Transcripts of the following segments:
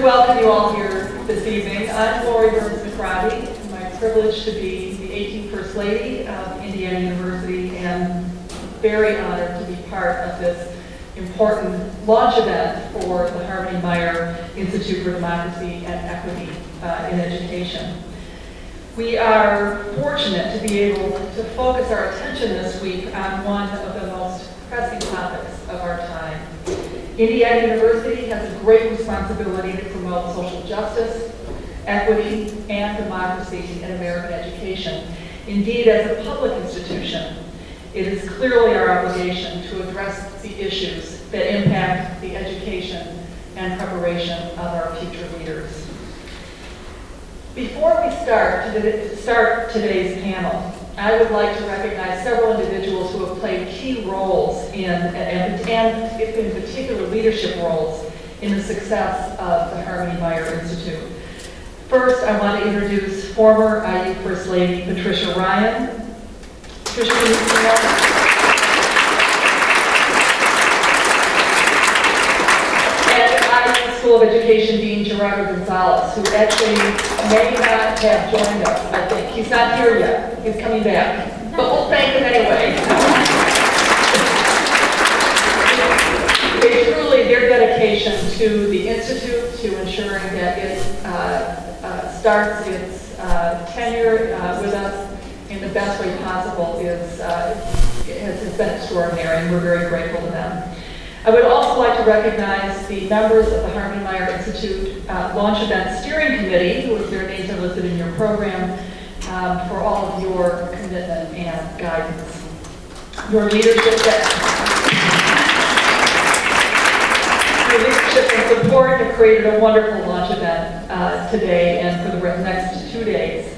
welcome you all here this evening. I'm Lori Burns-McCarty. It's my privilege to be the 18th First Lady of Indiana University and very honored to be part of this important launch event for the Harmony-Meier Institute for Democracy and Equity in Education. We are fortunate to be able to focus our attention this week on one of the most pressing topics of our time. Indiana University has a great responsibility to promote social justice, equity, and democracy in American education. Indeed, as a public institution, it is clearly our obligation to address the issues that impact the education and preparation of our future leaders. Before we start today's panel, I would like to recognize several individuals who have played key roles and in particular leadership roles in the success of the Harmony-Meier Institute. First, I want to introduce former IU First Lady Patricia Ryan. Patricia, can you come up? School of Education Dean Gerardo Gonzalez, who actually may not have joined us, I think. He's not here yet. He's coming back. But we'll thank him anyway. Their dedication to the Institute, to ensuring that it starts its tenure with us in the best way possible has been extraordinary, and we're very grateful to them. I would also like to recognize the members of the Harmony-Meier Institute Launch Event Steering Committee, whose their names are listed in your program, for all of your commitment and guidance. Your leadership and support have created a wonderful launch event today and for the next 2 days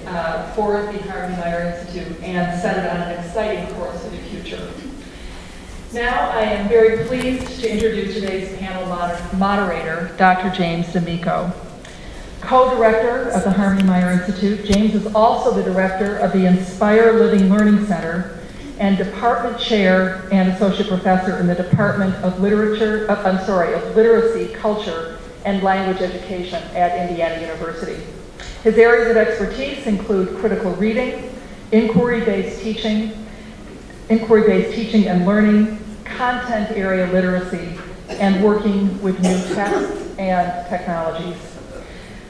for the Harmony-Meier Institute, and set it on an exciting course for the future. Now I am very pleased to introduce today's panel moderator, Dr. James D'Amico. Co-director of the Harmony-Meier Institute, James is also the director of the Inspire Living Learning Center and department chair and associate professor in the Department of Literacy, Culture, and Language Education at Indiana University. His areas of expertise include critical reading, inquiry-based teaching and learning, content area literacy, and working with new texts and technologies.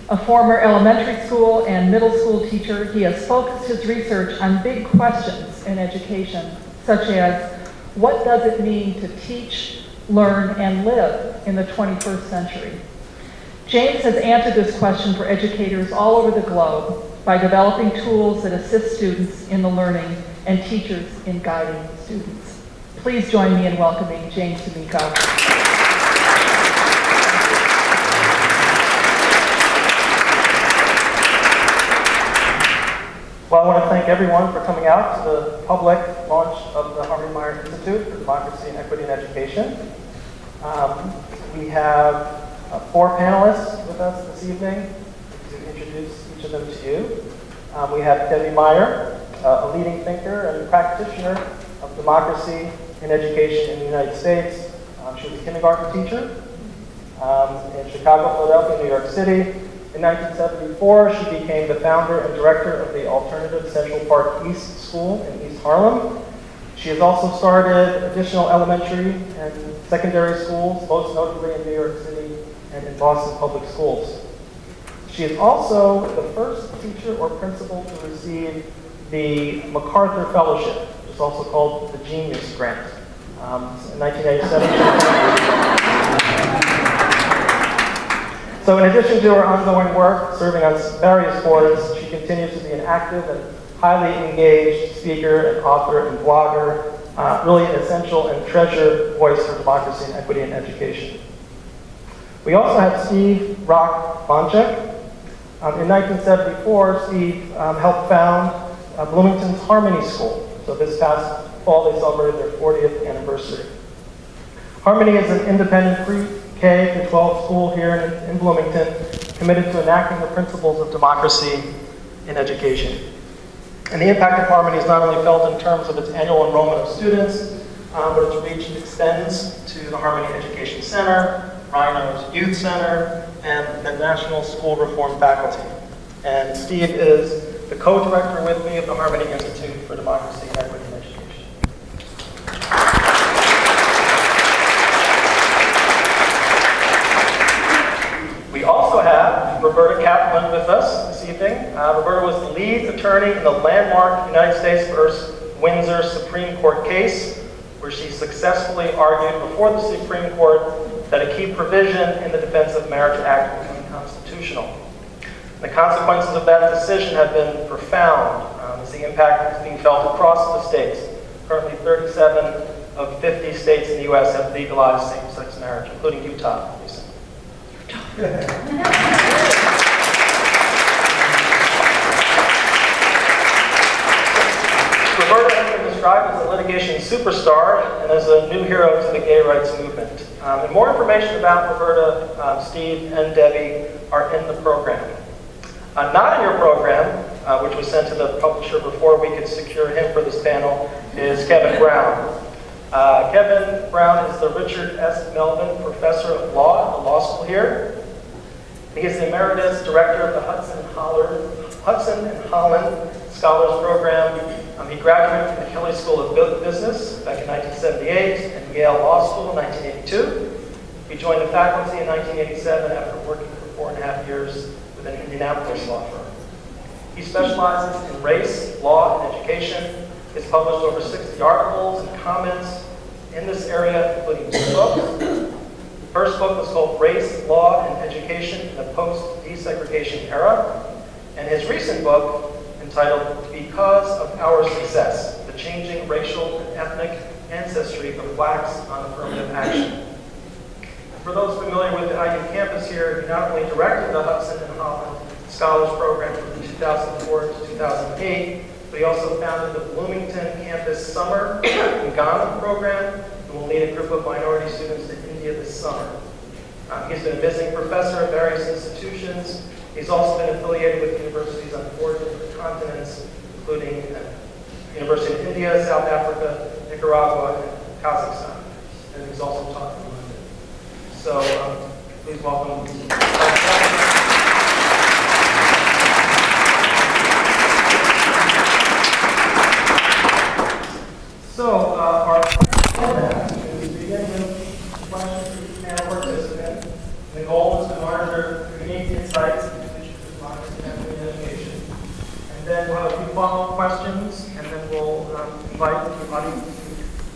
A former elementary school and middle school teacher, he has focused his research on big questions in education, such as what does it mean to teach, learn, and live in the 21st century? James has answered this question for educators all over the globe by developing tools that assist students in the learning and teachers in guiding students. Please join me in welcoming James D'Amico. Well, I want to thank everyone for coming out to the public launch of the Harmony-Meier Institute for Democracy and Equity in Education. We have 4 panelists with us this evening to introduce each of them to you. We have Debbie Meyer, a leading thinker and practitioner of democracy in education in the United States. She was a kindergarten teacher in Chicago, Philadelphia, New York City. In 1974, she became the founder and director of the alternative Central Park East School in East Harlem. She has also started additional elementary and secondary schools, most notably in New York City and in Boston Public Schools. She is also the first teacher or principal to receive the MacArthur Fellowship, which is also called the Genius Grant. In 1987. So in addition to her ongoing work serving on various boards, she continues to be an active and highly engaged speaker and author and blogger, really an essential and treasured voice for democracy and equity in education. We also have Steve Rock Bonchek. In 1974, Steve helped found Bloomington's Harmony School. So this past fall, they celebrated their 40th anniversary. Harmony is an independent pre-K to 12 school here in Bloomington, committed to enacting the principles of democracy in education. And the impact of Harmony is not only felt in terms of its annual enrollment of students, but its reach extends to the Harmony Education Center, Rhino's Youth Center, and the National School Reform Faculty. And Steve is the co-director with me of the Harmony Institute for Democracy, Equity, and Education. We also have Roberta Kaplan with us this evening. Roberta was the lead attorney in the landmark United States versus Windsor Supreme Court case, where she successfully argued before the Supreme Court that a key provision in the Defense of Marriage Act was unconstitutional. The consequences of that decision have been profound, as the impact is being felt across the states. Currently, 37 of 50 states in the U.S. have legalized same-sex marriage, including Utah recently. Roberta has been described as a litigation superstar and as a new hero to the gay rights movement. And more information about Roberta, Steve, and Debbie are in the program. Not in your program, which was sent to the publisher before we could secure him for this panel, is Kevin Brown. Kevin Brown is the Richard S. Melvin Professor of Law at the law school here. He is the Emeritus Director of the Hudson and Holland Scholars Program. He graduated from the Kelley School of Business back in 1978 and Yale Law School in 1982. He joined the faculty in 1987 after working for 4.5 years with an Indianapolis law firm. He specializes in race, law, and education. He has published over 60 articles and comments in this area, including 2 books. The first book was called Race, Law, and Education in the Post Desegregation Era, and his recent book, entitled Because of Our Success, The Changing Racial and Ethnic Ancestry of Blacks on Affirmative Action. For those familiar with the IU campus here, he not only directed the Hudson and Holland Scholars Program from 2004 to 2008, but he also founded the Bloomington Campus Summer in Ghana program, and will lead a group of minority students to India this summer. He's been a visiting professor at various institutions. He's also been affiliated with universities on 4 different continents, including University of India, South Africa, Nicaragua, and Kazakhstan. And he's also taught in London. So please welcome. So our format is to begin with questions for each panel participant. The goal is to monitor unique insights into issues of democracy and education. And then we'll have a few follow-up questions, and then we'll invite the audience to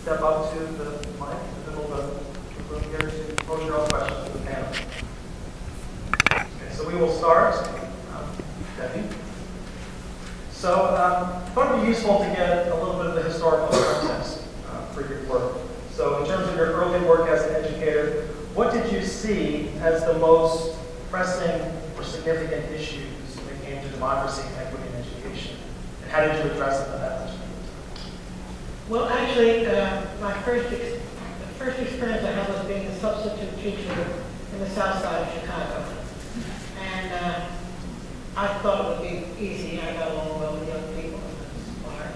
step up to the mic in the middle of the room here to pose your own questions to the panel. Okay, so we will start. Debbie. So I thought it would be useful to get a little bit of the historical context for your work. So in terms of your early work as an educator, what did you see as the most pressing or significant issues when it came to democracy, equity, and education? And how did you address them at that time? Well, actually, the first experience I had was being a substitute teacher in the south side of Chicago. And I thought it would be easy. I got along well with young people and I was smart.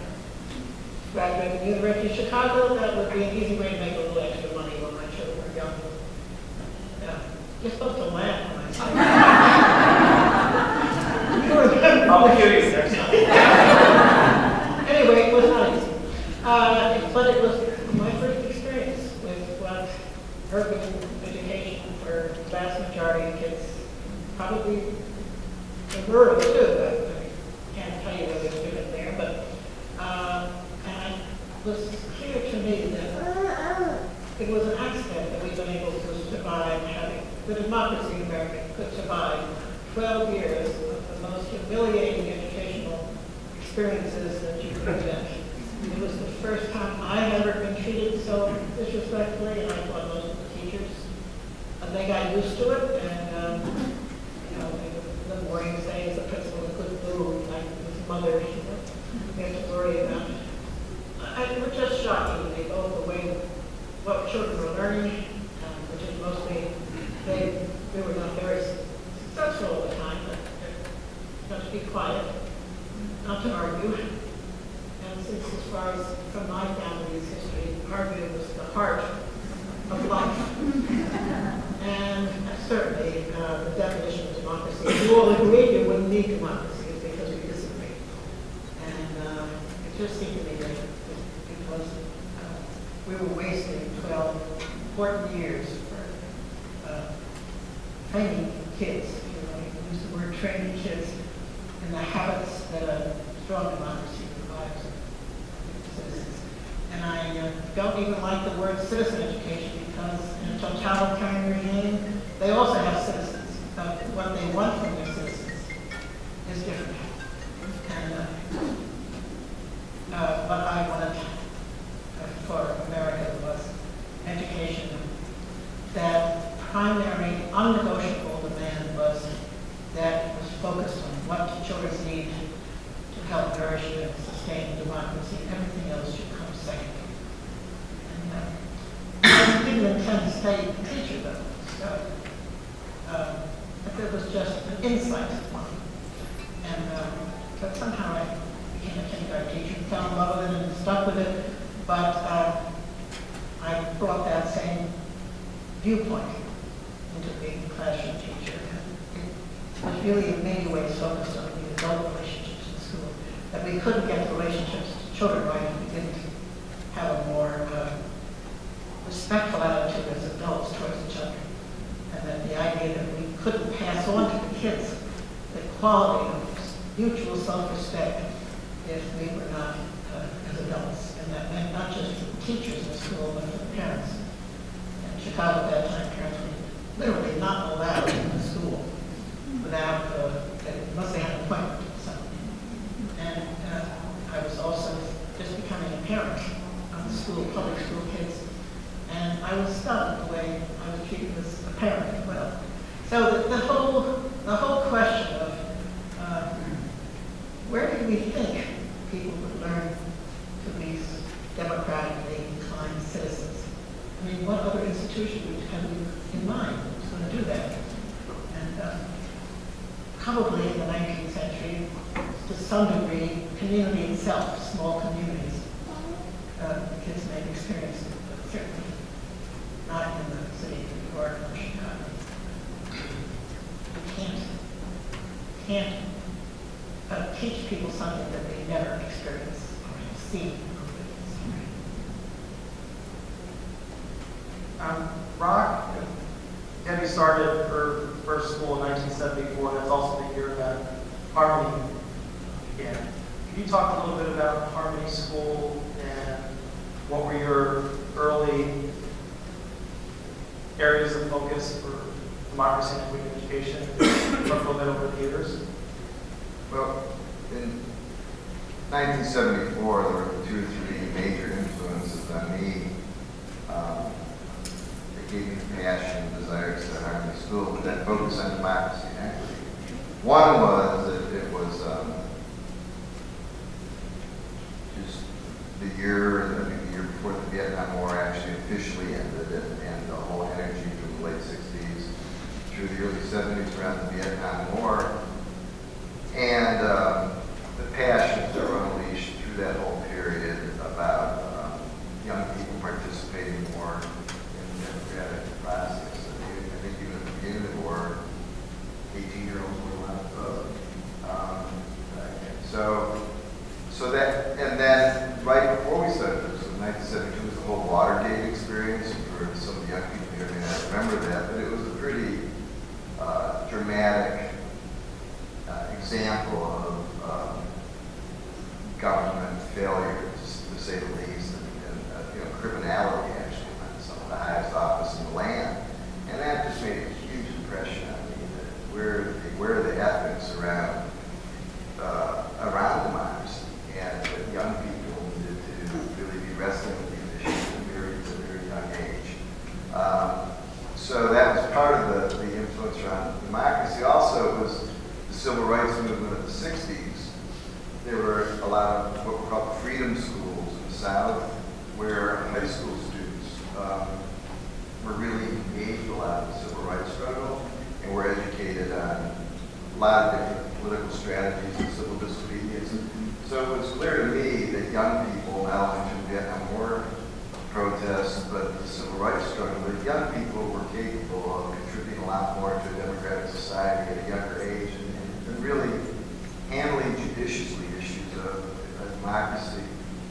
Graduated from the University of Chicago, that would be an easy way to make a little extra money when my children were young. You're supposed to laugh when I say that. I'll hear you next time. Anyway, it was not easy. But it was my first experience with what urban education for the vast majority of kids, probably in rural too. I can't tell you whether it's different there, but and it was clear to me that it was an accident that we've been able to survive, having the democracy in America could survive 12 years of the most humiliating educational experiences that you could imagine. It was the first time I had ever been treated so disrespectfully, and I thought most of the teachers, they got used to it, and the morning saying the principal was good food, like his mother, we had to worry about. It was just shocking to me, both the way what children were learning, which is mostly, they were not very successful all the time, but not to be quiet, not to argue. And since as far as from my family's history, arguing was the heart of life. And certainly the definition of democracy. If you all agreed you wouldn't need democracy, it's because we disagree. And it just seemed to me that it was, we were wasting 12 important years for training kids. You know, we use the word training kids in the habits that a strong democracy provides citizens. And I don't even like the word citizen education because in a totalitarian regime, they also have citizens, but what they want from their citizens is different. And what I wanted for America was education that primary, unnegotiable demand was that it was focused on what children's need to help nourish and sustain democracy. Everything else should come second. And I didn't intend to stay a teacher, though. So, but there was just an insight of mine. And but somehow I became a kindergarten teacher and fell in love with it and stuck with it. But I brought that same viewpoint into being a classroom teacher. It was really in many ways focused on the adult relationships in school, that we couldn't get the relationships to children right if we didn't have a more respectful attitude as adults towards each other. And that the idea that we couldn't pass on to the kids the quality of mutual self-respect if we were not as adults. And that meant not just for the teachers in school, but for the parents. In Chicago at that time, parents were literally not allowed in the school without, unless they had an appointment or something. And I was also just becoming a parent of the school, public school kids. And I was stunned the way I was treated as a parent as well. So the whole question of where did we think people would learn to be democratically inclined citizens? I mean, what other institution had we in mind that was going to do that? And probably in the 19th century, to some degree, community itself, small communities. Kids may have experienced it, but certainly not in the city of New York or Chicago. You can't teach people something that they never experienced or have seen. Rock, Debbie started her first school in 1974. That's also the year that Harmony began. Can you talk a little bit about Harmony School and what were your early areas of focus for democracy and equity in education? Talk a little bit over the years. Well, in 1974, there were 2 or 3 major influences on me. That gave me the passion and desire to start Harmony School, but that focus on democracy and equity. One was that it was just the year, I think the year before the Vietnam War actually officially ended, and the whole energy from the late 60s through the early 70s around the Vietnam War. And the passions that were unleashed through that whole period about young people participating more in the democratic process. I think even at the beginning of the war, 18-year-olds were allowed to vote. So that, and then right before we started this, in 1972 was the whole Watergate experience. For some of the young people here may not remember that, but it was a pretty dramatic example of government failure, to say the least, and criminality actually on some of the highest office in the land. And that just made a huge impression on me, that where are the ethics around democracy, and that young people needed to really be wrestling with these issues at a very young age. So that was part of the influence around democracy. Also, it was the civil rights movement of the 60s. There were a lot of what were called freedom schools in the South, where high school students were really engaged a lot in the civil rights struggle and were educated on a lot of different political strategies and civil disobedience. So it was clear to me that young people, not only through the Vietnam War protests, but the civil rights struggle, that young people were capable of contributing a a lot more to a democratic society at a younger age and really handling judiciously issues of democracy,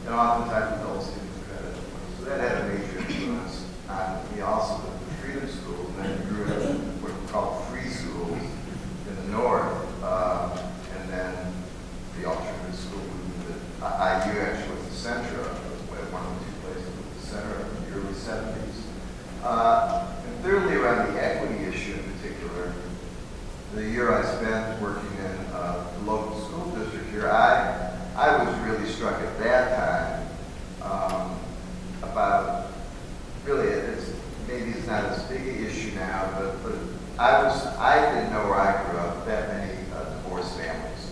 and oftentimes adult students credit. So that had a major influence on me also with the freedom schools, and then grew up in what we call free schools in the north, and then the alternative school movement that IU actually was the center of, one of the two places was the center of in the early 70s. And thirdly, around the equity issue in particular, the year I spent working in the local school district here, I was really struck at that time about, really, maybe it's not as big an issue now, but I didn't know where I grew up that many divorced families.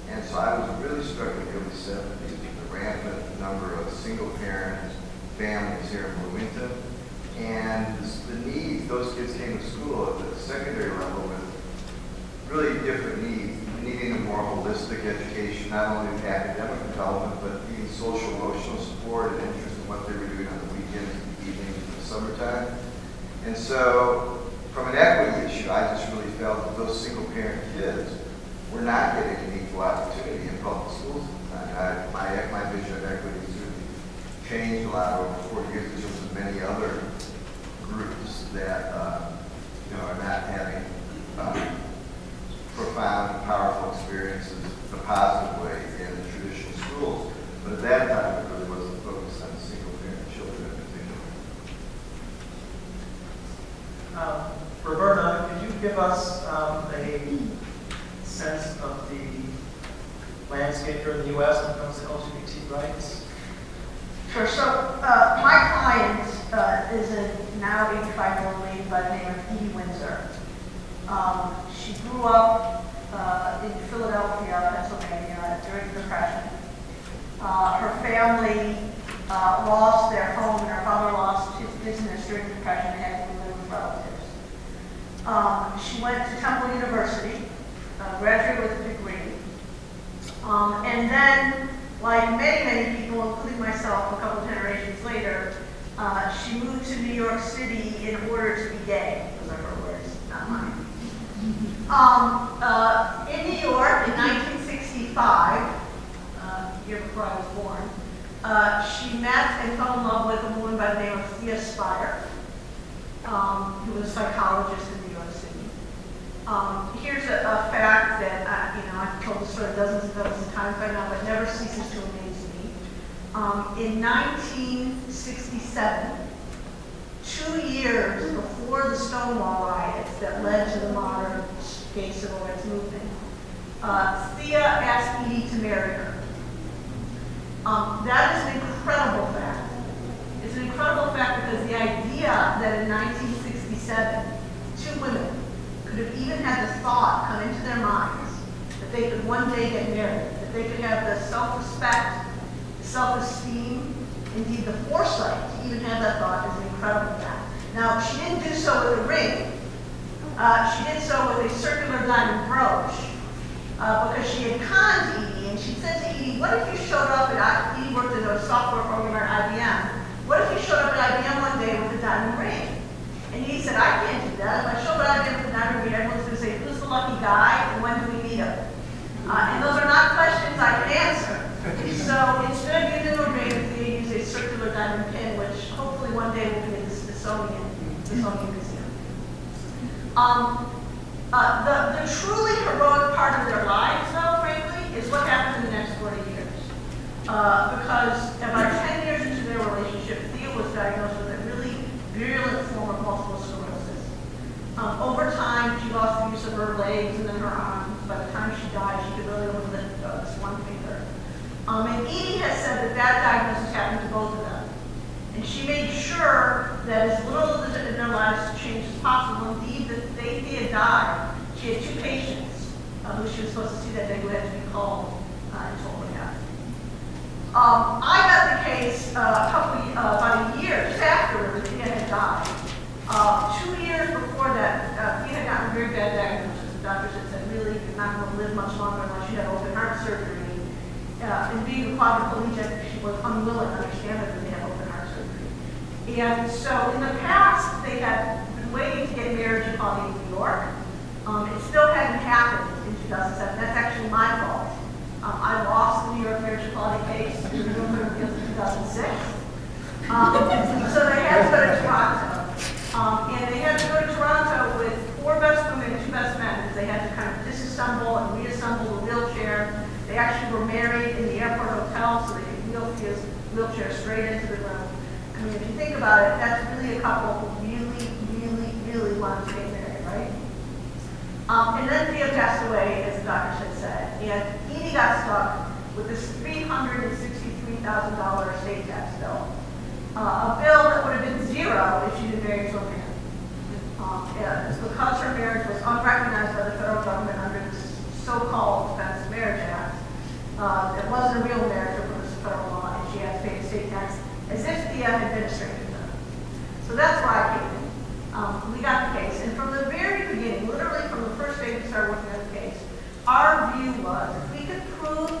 And so I was really struck in the early 70s with the rampant number of single-parent families here in Bloomington. And the needs, those kids came to school at the secondary level with really different needs, needing a more holistic education, not only in academic development, but needing social emotional support and interest in what they were doing on the weekends, the evenings, and the summertime. And so, from an equity issue, I just really felt that those single-parent kids were not getting an equal opportunity in public schools at the time. My vision of equity has really changed a lot over 40 years in terms of many other groups that are not having profound and powerful experiences in a positive way in the traditional schools. But at that time, it really wasn't focused on single-parent children in particular. Roberta, could you give us a sense of the landscape here in the U.S. when it comes to LGBT rights? Sure. So my client is a now 85-year-old lady by the name of Windsor. She grew up in Philadelphia, Pennsylvania during the Depression. Her family lost their home, and her father lost his business during the Depression and had to live with relatives. She went to Temple University, graduated with a degree, and then, like many people, including myself a couple of generations later, she moved to New York City in order to be gay. Those are her words, not mine. In New York in 1965, the year before I was born, she met and fell in love with a woman by the name of Thea Spire, who was a psychologist in New York City. Here's a fact that I've told the story dozens of times by now, but never ceases to amaze me. In 1967, 2 years before the Stonewall riots that led to the modern gay civil rights movement, Thea asked Edie to marry her. That is an incredible fact. It's an incredible fact because the idea that in 1967, 2 women could have even had the thought come into their minds that they could one day get married, that they could have the self-respect, the self-esteem, indeed the foresight to even have that thought is an incredible fact. Now, she didn't do so with a ring. She did so with a circular diamond brooch because she had conned Edie, and she said to Edie, what if you showed up at, Edie worked as a software programmer at IBM, what if you showed up at IBM one day with a diamond ring? And Edie said, I can't do that. If I showed up at IBM with a diamond ring, everyone's going to say, who's the lucky guy, and when do we meet him? And those are not questions I can answer. So instead of using a ring, they use a circular diamond pin, which hopefully one day will be in the Smithsonian Museum. The truly heroic part of their lives, though, frankly, is what happened in the next 40 years. Because about 10 years into their relationship, Thea was diagnosed with a really virulent form of multiple sclerosis. Over time, she lost the use of her legs and then her arms. By the time she died, she could really only lift this one finger. And Edie has said that that diagnosis happened to both of them. And she made sure that as little in their lives changed as possible. Indeed, the day Thea died, she had 2 patients who she was supposed to see that day who had to be called and told what happened. I got the case about a year just after Thea had died. 2 years before that, Thea had gotten a very bad diagnosis. The doctors had said, really, you're not going to live much longer unless you had open heart surgery. And being a quadriplegic, she was unwilling, understandably, to have open heart surgery. And so in the past, they had been waiting to get marriage equality in New York. It still hadn't happened in 2007. That's actually my fault. I lost the New York marriage equality case in the New York Appeals in 2006. So they had to go to Toronto. And they had to go to Toronto with 4 best women and 2 best men, because they had to kind of disassemble and reassemble the wheelchair. They actually were married in the airport hotel, so they could wheel his wheelchair straight into the room. I mean, if you think about it, that's really a couple who really, really, really wanted to get married, right? And then Thea passed away, as the doctors had said, and Edie got stuck with this $363,000 estate tax bill. A bill that would have been zero if she didn't marry to a man. It's because her marriage was unrecognized by the federal government under this so-called Defense of Marriage Act. It wasn't a real marriage for purposes of federal law, and she had to pay estate tax as if Thea had been estranged with her. So that's why I came in. We got the case, and from the very beginning, literally from the first day we started working on the case, our view was if we could prove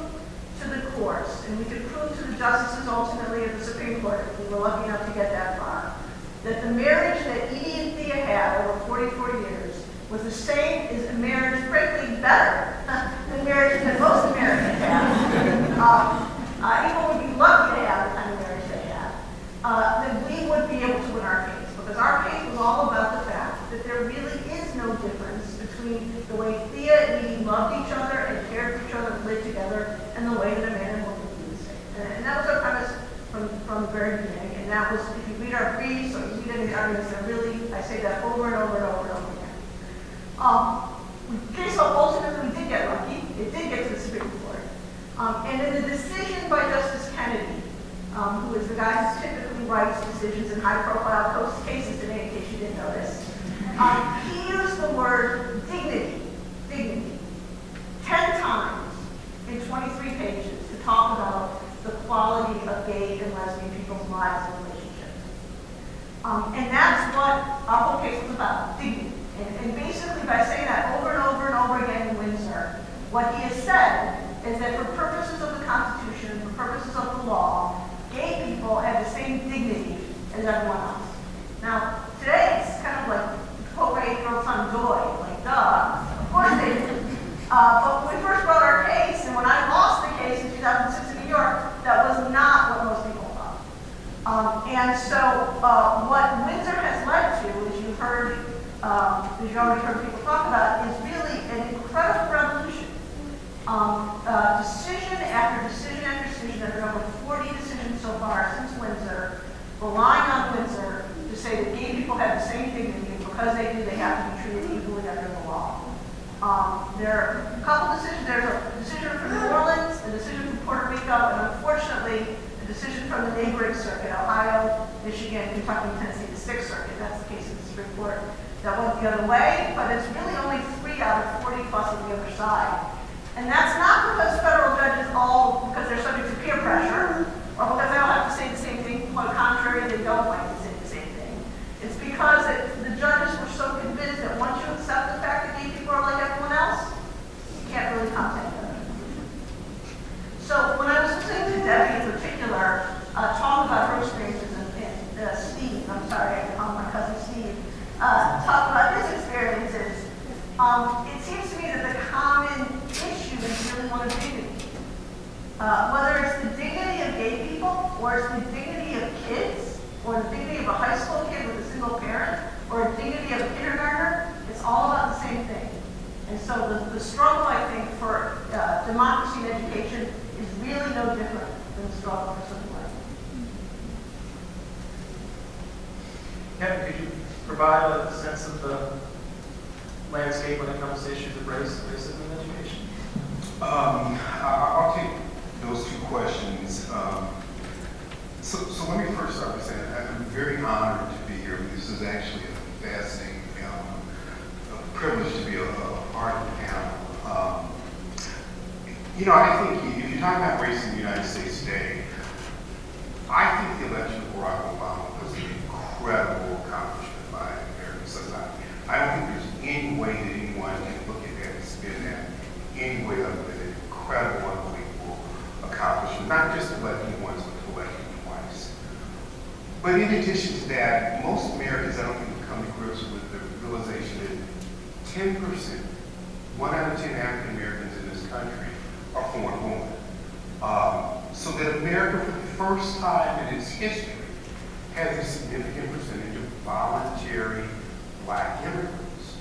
to the courts, and we could prove to the justices ultimately of the Supreme Court, if we were lucky enough to get that far, that the marriage that Edie and Thea had over 44 years was the same as a marriage, frankly, better than marriage that most Americans have. People would be lucky to have the kind of marriage they had. Then we would be able to win our case, because our case was all about the fact that there really is no difference between the way Thea and Edie loved each other and cared for each other and lived together, and the way that a man and woman do the same. And that was our premise from the very beginning. And that was, if you read our briefs or you read any of the arguments, that really, I say that over and over and over and over again. Okay, so ultimately we did get lucky. It did get to the Supreme Court. And in the decision by Justice Kennedy, who is the guy who typically writes decisions in high-profile cases today, in case you didn't notice, he used the word dignity, 10 times in 23 pages to talk about the quality of gay and lesbian people's lives and relationships. And that's what our whole case was about, dignity. And basically by saying that over and over and over again in Windsor, what he has said is that for purposes of the Constitution, for purposes of the law, gay people have the same dignity as everyone else. Now, today it's kind of like quote Ray throws on joy, like duh, of course they do. But when we first brought our case, and when I lost the case in 2006 in New York, that was not what most people thought. And so what Windsor has led to, as you've heard, as you already heard people talk about, is really an incredible revolution. Decision after decision after decision, there have been over 40 decisions so far since Windsor, relying on Windsor to say that gay people have the same dignity, and because they do, they have to be treated equally under the law. There are a couple decisions. There's a decision from New Orleans, a decision from Puerto Rico, and unfortunately, a decision from the neighboring circuit, Ohio, Michigan, Kentucky, and Tennessee, the 6th Circuit. That's the case in the Supreme Court. That went the other way, but it's really only 3 out of 40 plus on the other side. And that's not because federal judges because they're subject to peer pressure, or because they all have to say the same thing. On the contrary, they don't like to say the same thing. It's because the judges were so convinced that once you accept the fact that gay people are like everyone else, you can't really contact them. So when I was listening to Debbie in particular talk about her experiences and Steve, I'm sorry, I call my cousin Steve, talk about his experiences, it seems to me that the common issue is really one of dignity. Whether it's the dignity of gay people, or it's the dignity of kids, or the dignity of a high school kid with a single parent, or the dignity of a kindergartner, it's all about the same thing. And so the struggle, I think, for democracy and education is really no different than the struggle for civil rights. Kevin, could you provide a sense of the landscape when it comes to issues of racism in education? I'll take those 2 questions. So let me first start by saying I'm very honored to be here. This is actually a fascinating privilege to be a part of the panel. I think if you're talking about race in the United States today, I think the election of Barack Obama was an incredible accomplishment by American society. I don't think there's any way that anyone can look at that and spin that any way other than an incredible, unbelievable accomplishment, not just electing once, but electing twice. But in addition to that, most Americans, I don't think, have come to grips with 10%, 1 out of 10 African Americans in this country are foreign born. So that America, for the first time in its history, has a significant percentage of voluntary Black immigrants.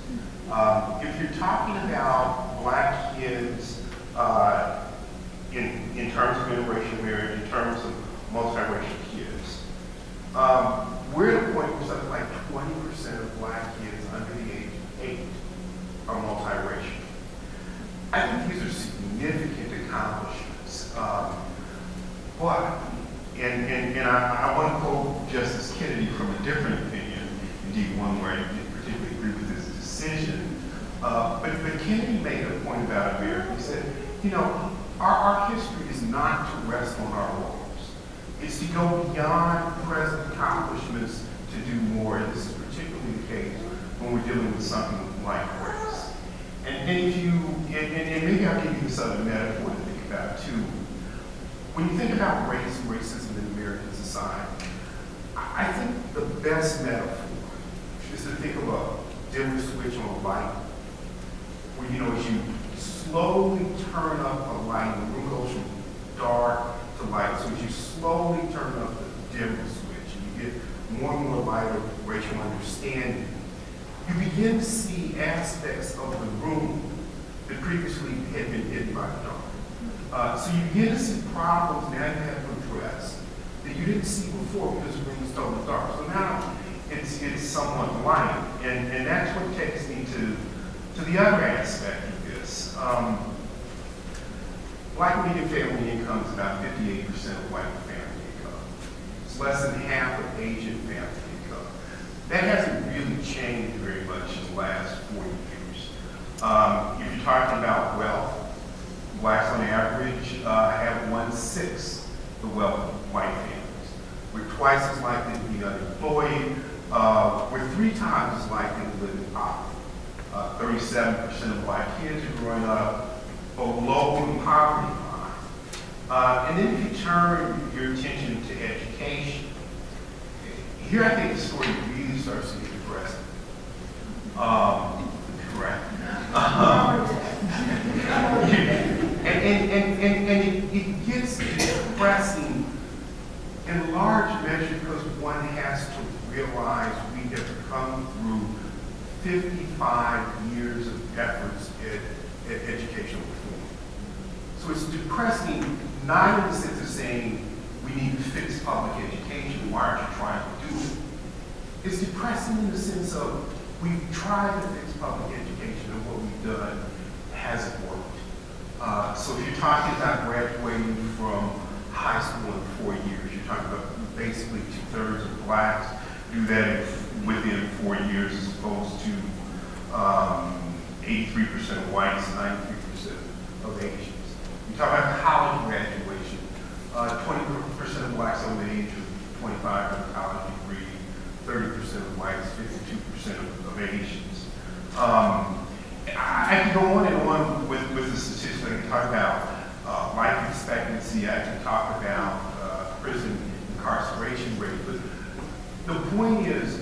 If you're talking about Black kids in terms of interracial marriage, in terms of multiracial kids, we're at a point where something like 20% of Black kids under the age of 8 are multiracial. I think these are significant accomplishments. But, and I want to quote Justice Kennedy from a different opinion, indeed one where I didn't particularly agree with his decision. But Kennedy made a point about America. He said, you know, our history is not to rest on our laurels. It's to go beyond present accomplishments to do more. And this is particularly the case when we're dealing with something like race. And if you, and maybe I'll give you this other metaphor to think about too. When you think about race and racism in American society, I think the best metaphor is to think of a dimmer switch on a light, where, you know, as you slowly turn up a light, the room goes from dark to light. So as you slowly turn up the dimmer switch, and you get more and more light of racial understanding, you begin to see aspects of the room that previously had been hidden by the dark. So you begin to see problems now you have to address that you didn't see before because the room was totally dark. So now it's somewhat light, and that's what takes me to the other aspect of this. Black median family income is about 58% of white family income. It's less than half of Asian family income. That hasn't really changed very much in the last 40 years. If you're talking about wealth, Blacks on average have 1/6 the wealth of white families. We're twice as likely to be unemployed. We're 3 times as likely to live in poverty. 37% of Black kids are growing up below the poverty line. And then if you turn your attention to education, here I think the story really starts to get depressing. Correct. And it gets depressing in large measure because one has to realize we have come through 55 years of efforts at educational reform. So it's depressing not in the sense of saying we need to fix public education, why aren't you trying to do it? It's depressing in the sense of we've tried to fix public education and what we've done hasn't worked. So if you're talking about graduating from high school in 4 years, you're talking about basically 2/3 of Blacks do that within 4 years as opposed to 83% of whites, 93% of Asians. You talk about college graduation, 20% of Blacks over the age of 25 have a college degree, 30% of whites, 52% of Asians. I can go on and on with the statistics. I can talk about life expectancy. I can talk about prison incarceration rate. But the point is,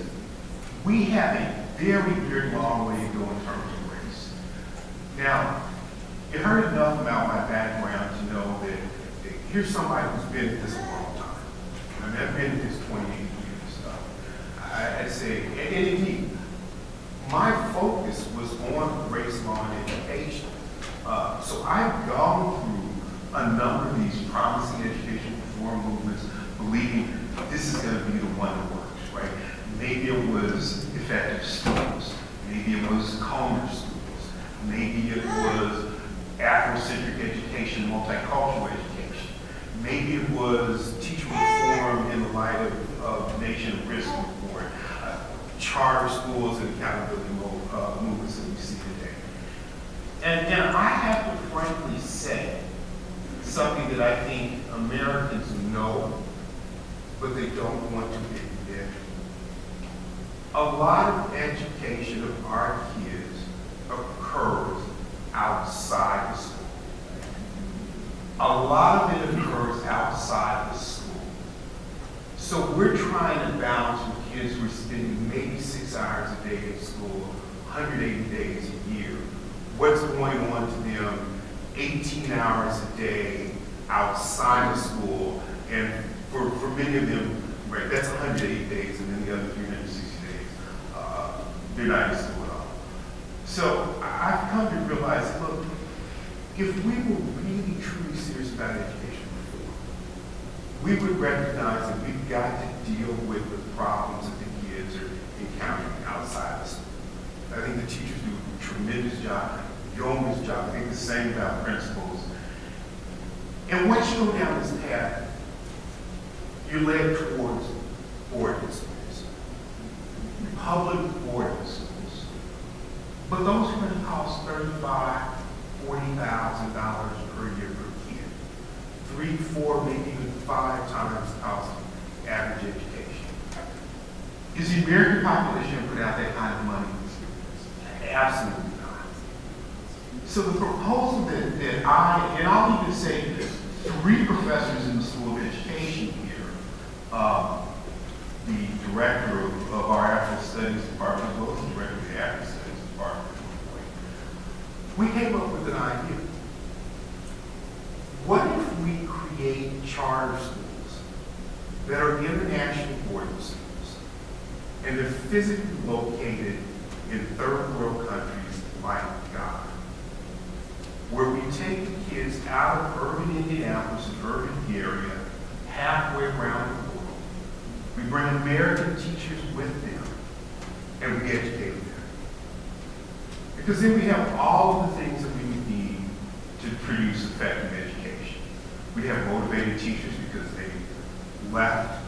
we have a very, very long way to go in terms of race. Now, you heard enough about my background to know that here's somebody who's been at this a long time. I mean, I've been at this 28 years. I'd say, and indeed, my focus was on race, law, and education. So I've gone through a number of these promising education reform movements, believing this is going to be the one that works, right? Maybe it was effective schools. Maybe it was Comer schools. Maybe it was Afrocentric education, multicultural education. Maybe it was teacher reform in the light of nation risk reform. Charter schools and accountability movements that we see today. And I have to frankly say something that I think Americans know, but they don't want to admit. A lot of education of our kids occurs outside the school. A lot of it occurs outside the school. So we're trying to balance with kids who are spending maybe 6 hours a day at school, 180 days a year. What's going on to them 18 hours a day outside of school, and for many of them, right, that's 180 days, and then the other 360 days, they're not in school at all. So I've come to realize, look, if we were really truly serious about education reform, we would recognize that we've got to deal with the problems that the kids are encountering outside of school. I think the teachers do a tremendous job, yeoman's job. I think the same about principals. And once you go down this path, you're led towards boarding schools, public boarding schools. But those are going to cost $35,000, $40,000 per year per kid. 3, 4, maybe even 5 times the cost of average education. Is the American population going to put out that kind of money? Absolutely not. So the proposal that I'll even say 3 professors in the School of Education here, the director of our African Studies Department, as well as the director of the African Studies Department, we came up with an idea. What if we create charter schools that are international boarding schools, and they're physically located in third world countries like Ghana, where we take the kids out of urban Indianapolis and urban area halfway around the world. We bring American teachers with them, and we educate them. Because then we have all of the things that we need to produce effective education. We have motivated teachers because they left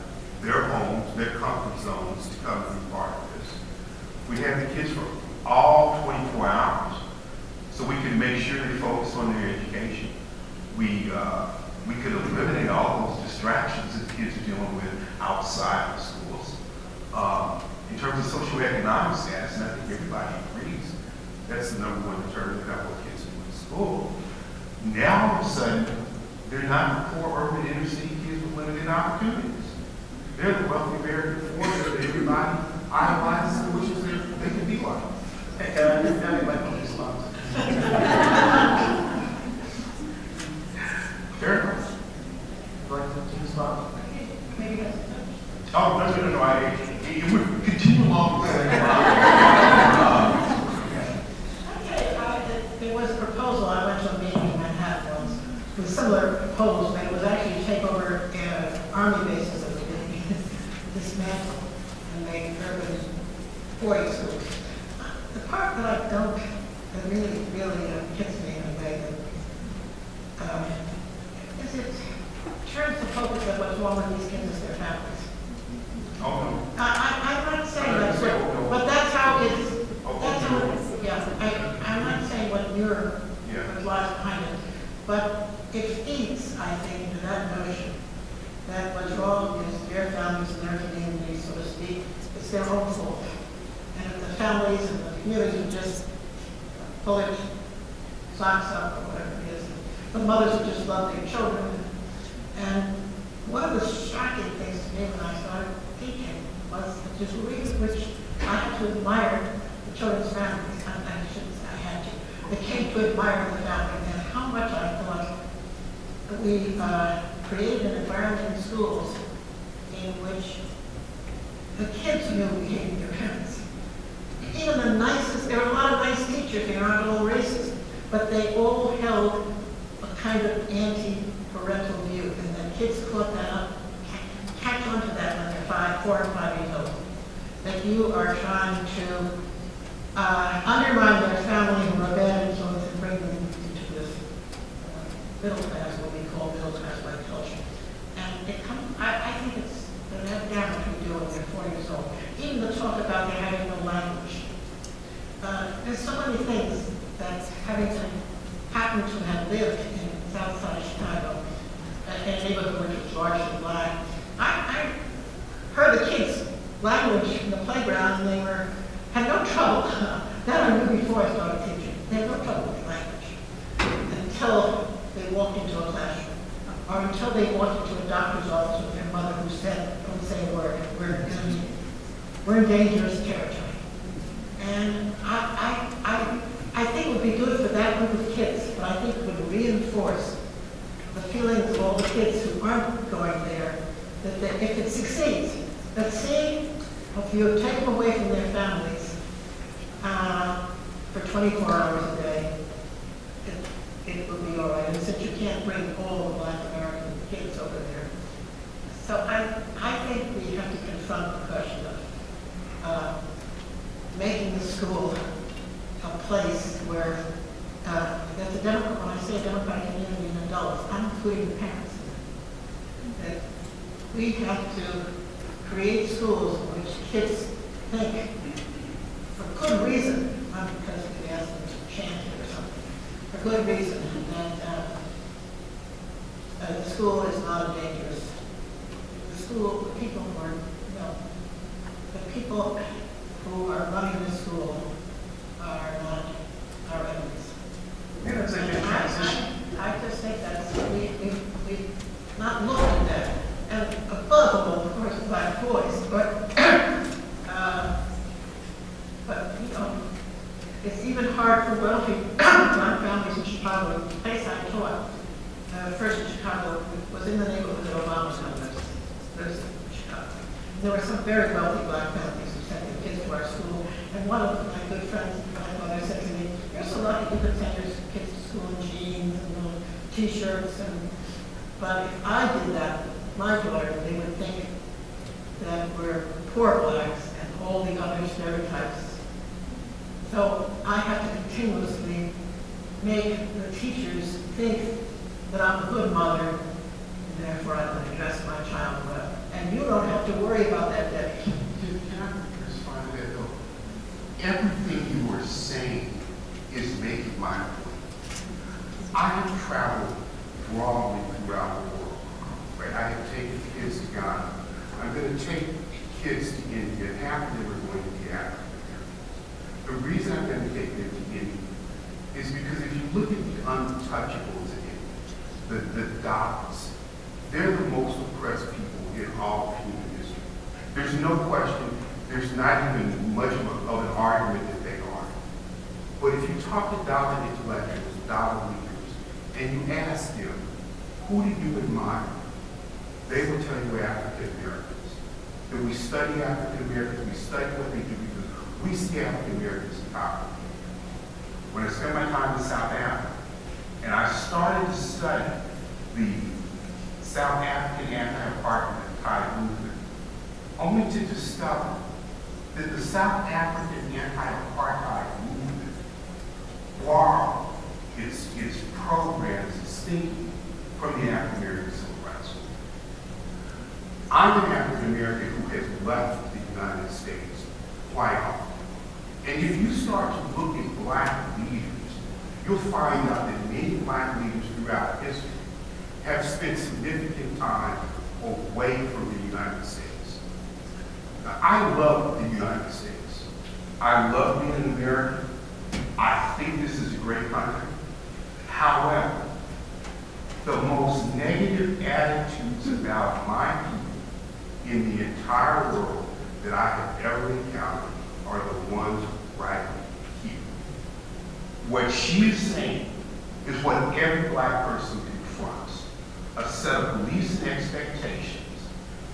their homes, their comfort zones to come and be part of this. We have the kids for all 24 hours, so we can make sure they focus on their education. We could eliminate all those distractions that the kids are dealing with outside of schools. In terms of socioeconomic status, and I think everybody agrees, that's the number one determinant about what kids do in school. Now all of a sudden, they're not poor urban inner city kids with limited opportunities. They're the wealthy American force that everybody idolizes and wishes they could be like. Hey, I didn't have anybody to respond. Fair enough. Would you like to respond? Oh, no, it would continue along the same line. There was a proposal, I went to a meeting in Manhattan once, with similar proposals, but it was actually to take over Army bases that were being dismantled and make urban boarding schools. The part that that really hits me in a way is it turns the focus of what's wrong with these kids as their families. Oh, no. I'm not saying that's what, but that's how it's, that's how it's, yeah. I'm not saying what lies behind it, but it feeds, I think, into that notion that what's wrong is their families and their communities, so to speak, it's their own fault. And if the families and the communities would just pull it socks up or whatever it is, the mothers would just love their children. And one of the shocking things to me when I started teaching was the degree to which I had to admire the children's families. I shouldn't say I had to. I came to admire the family and how much I thought that we created an environment in schools in which the kids knew we came to their parents. Even the nicest, there were a lot of nice teachers, they aren't all racist, but they all held a kind of anti-parental view, and the kids caught that up, catch on to that when they're 4 or 5 years old. That you are trying to undermine their family and a bad influence and bring them into this middle class, what we call middle class white culture. And I think it's the damage we do when they're 4 years old. Even the talk about their having no language. There's so many things that having to happen to have lived in south side of Chicago, in a neighborhood which was largely black. I heard the kids' language in the playground, and they had no trouble. That I knew before I started teaching. They had no trouble with language until they walked into a classroom, or until they walked into a doctor's office with their mother who said, "Don't say a word. We're in dangerous territory." And I think it would be good for that group of kids, but I think it would reinforce the feelings of all the kids who aren't going there, that if it succeeds, let's see, if you take them away from their families for 24 hours a day, it will be all right. And since you can't bring all the Black American kids over there. So I think we have to confront the question of making the school a place where that's a democrat. When I say a democratic community and adults, I'm including the parents. That we have to create schools in which kids think, for good reason, not because we ask them to chant it or something, for good reason, that the school is not dangerous. The school, the people who are, the people who are running the school are not our enemies. Yeah, that's a good transition. I just think that's, we've not looked at that. And above all, of course, Black boys, but it's even hard for wealthy Black families in Chicago. The place I taught, first in Chicago, was in the neighborhood that Obama's home lives in Chicago. And there were some very wealthy Black families who sent their kids to our school. And one of my good friends, my mother, said to me, "You're so lucky you could send your kids to school in jeans and little T-shirts." But if I did that, my daughter, they would think that we're poor Blacks and all the other stereotypes. So I have to continuously make the teachers think that I'm a good mother, and therefore I'm going to dress my child well. And you don't have to worry about that, Debbie. Can I respond to that though? Everything you are saying is making my point. I have traveled broadly throughout the world. Right? I have taken kids to Ghana. I'm going to take kids to India. Half of them are going to be African Americans. The reason I'm going to take them to India is because if you look at the untouchables in India, the Dalits, they're the most oppressed people in all of human history. There's no question, there's not even much of an argument that they are. But if you talk to Dalit intellectuals, Dalit leaders, and you ask them, who do you admire? They will tell you African Americans. That we study African Americans, we study what they do because we see African Americans as powerful. When I spent my time in South Africa, and I started to study the South African anti-apartheid movement, only to discover that the South African anti-apartheid movement borrowed its programs distinctly from the African American Civil Rights Movement. I'm an African American who has left the United States quite often. And if you start to look at Black leaders, you'll find out that many Black leaders throughout history have spent significant time away from the United States. Now, I love the United States. I love being an American. I think this is a great country. However, the most negative attitudes about my people in the entire world that I have ever encountered are the ones right here. What she's saying is what every Black person confronts, a set of beliefs and expectations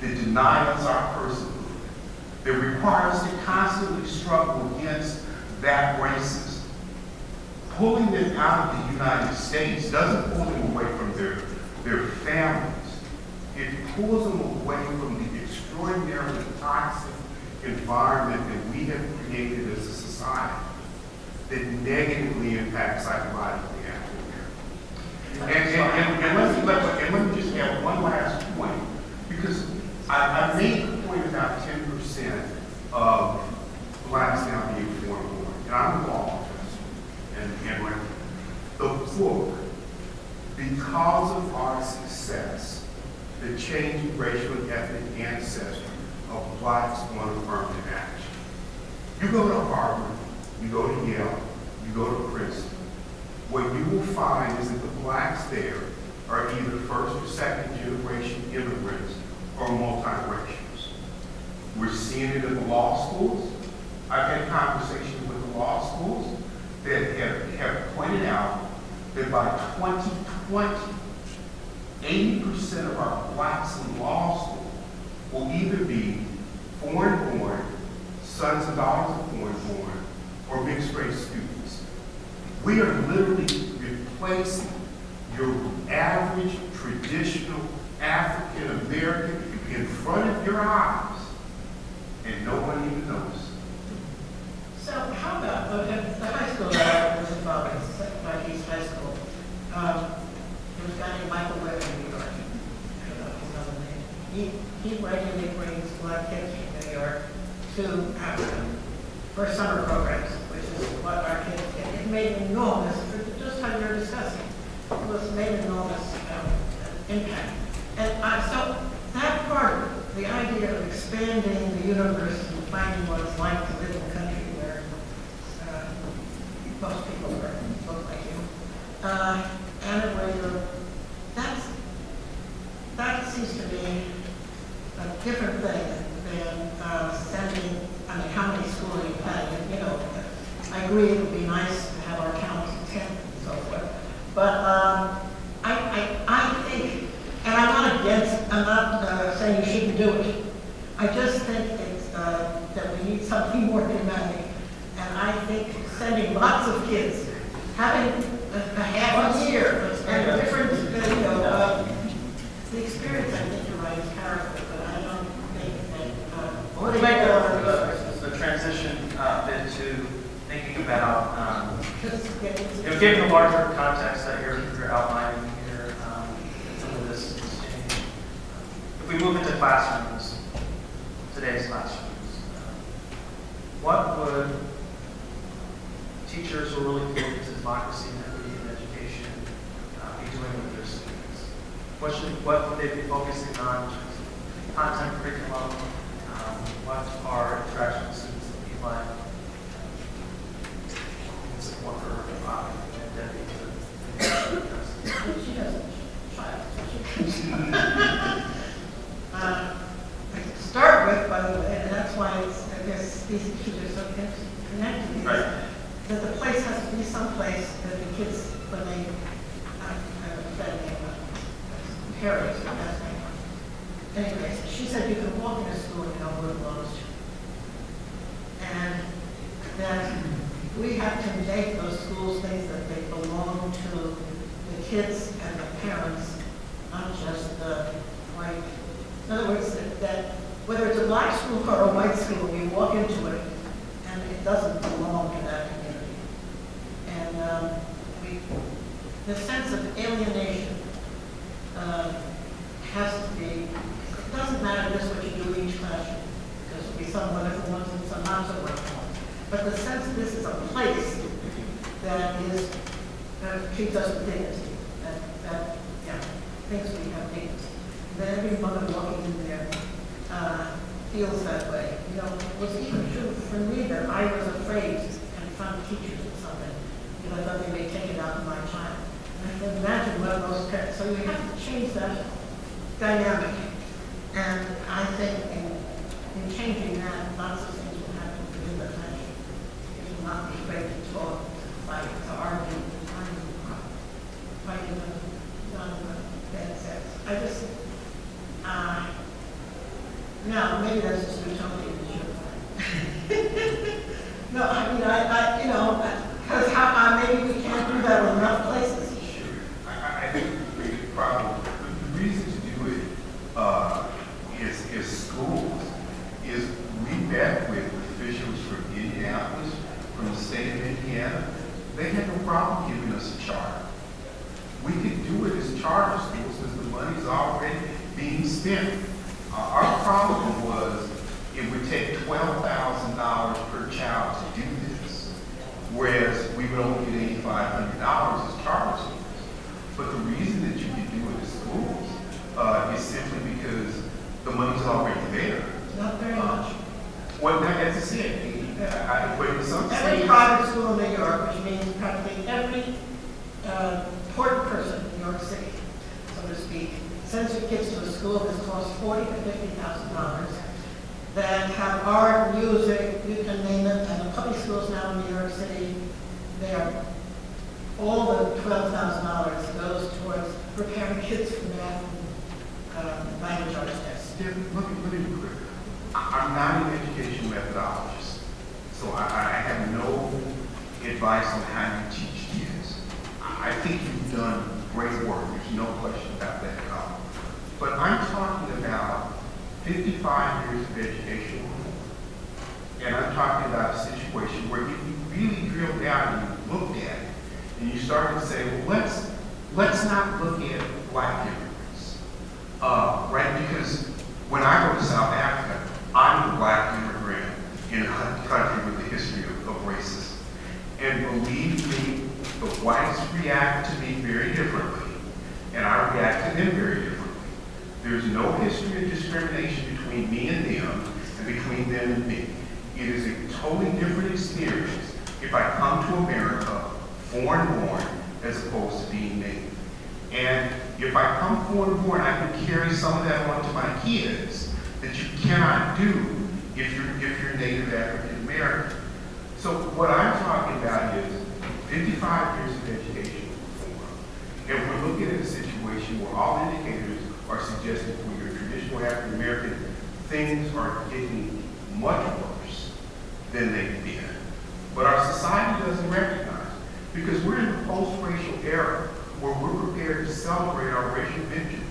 that deny us our personhood, that require us to constantly struggle against that racism. Pulling them out of the United States doesn't pull them away from their families. It pulls them away from the extraordinarily toxic environment that we have created as a society that negatively impacts psychologically African Americans. And let me just add one last point, because I made the point about 10% of Blacks now being foreign born, and I'm involved. And like the book, because of our success, the change in racial and ethnic ancestry of Blacks on affirmative action. You go to Harvard, you go to Yale, you go to Princeton, what you will find is that the Blacks there are either first or second generation immigrants or multiracials. We're seeing it in the law schools. I've had conversations schools that have pointed out that by 2020, 80% of our blacks in law school will either be foreign-born, sons and daughters of foreign-born, or mixed-race students. We are literally replacing your average, traditional African-American in front of your eyes, and no one even knows. So how about the high school that I was involved in, Second East High School? There was a guy named Michael Webb in New York. I don't know his other name. He regularly brings black kids from New York to Africa for summer programs, which is what our kids get. It made enormous, just how you're discussing, it was made enormous impact. And so that part of it, the idea of expanding the universe and finding what it's like to live in a country where most people look like you, and where you're, that seems to be a different thing than sending, I mean, how many schools are you planning? You know, I agree it would be nice to have our counts 10 and so forth, but I think, and I'm not saying you shouldn't do it. I just think it's, that we need something more dramatic. And I think sending lots of kids, having a half a year, and a different, the experience, I think you're right, is powerful, but I don't think that, Let's make the transition bit to thinking about, given the larger context that you're outlining here, some of this exchange. If we move into classrooms, today's classrooms, what would teachers who are really committed to democracy and equity in education be doing with their students? What would they be focusing on in terms of content, curriculum? What are interaction with students that be like? Support for and Debbie to she doesn't try. Start with, by the way, and that's why it's, I guess these issues are so connected. Right. That the place has to be someplace that the kids, when they, I have a friend named Harry, so that's my name. Anyways, she said you can walk into school and know who it belongs to. And that we have to make those schools things that they belong to the kids and the parents, not just the white. In other words, that whether it's a black school or a white school, we walk into it and it doesn't belong to that community. And the sense of alienation has to be, it doesn't matter just what you do in each classroom, because there'll be some wonderful ones and some not so wonderful ones. But the sense that this is a place that is, treats us with dignity, that thinks we have dignity. That every mother walking in there feels that way. You know, it was even true for me that I was afraid to confront teachers or something, because I thought they may take it out of my child. And I can imagine what those parents, so we have to change that dynamic. And I think in changing that, lots of things will happen within the country. It will not be afraid to talk, to fight, to argue, fighting none of the bad sex. I just, no, maybe that's just utopian. No, I mean, I because how, maybe we can't do that in enough places. Sure. I think the problem, the reason to do it is schools, is we met with officials from Indianapolis, from the state of Indiana. They had no problem giving us a charter. We could do it as charter schools because the money's already being spent. Our problem was it would take $12,000 per child to do this, whereas we would only get $8,500 as charter schools. But the reason that you can do it as schools is simply because the money's already there. Not very much. Well, as I said, I equate to some Every states. private school in New York, which means practically every important person in New York City, so to speak, sends your kids to a school that costs $40,000 to $50,000 that have art, music, you can name it, and the public schools now in New York City, they are, all the $12,000 goes towards preparing kids for math and language arts tests. Let me be clear. I'm not an education methodologist, so I have no advice on how you teach kids. I think you've done great work. There's no question about that at all. But I'm talking about 55 years of education, and I'm talking about a situation where if you really drill down and you looked at it, and you start to say, well, let's not look at black immigrants, right? Because when I go to South Africa, I'm a black immigrant in a country with a history of racism. And believe me, the whites react to me very differently, and I react to them very differently. There's no history of discrimination between me and them, and between them and me. It is a totally different experience if I come to America foreign-born as opposed to being native. And if I come foreign-born, I can carry some of that on to my kids that you cannot do if you're native African-American. So what I'm talking about is 55 years of education reform. And we're looking at a situation where all indicators are suggesting for your traditional African-American, things are getting much worse than they've been. But our society doesn't recognize it, because we're in the post-racial era where we're prepared to celebrate our racial victories.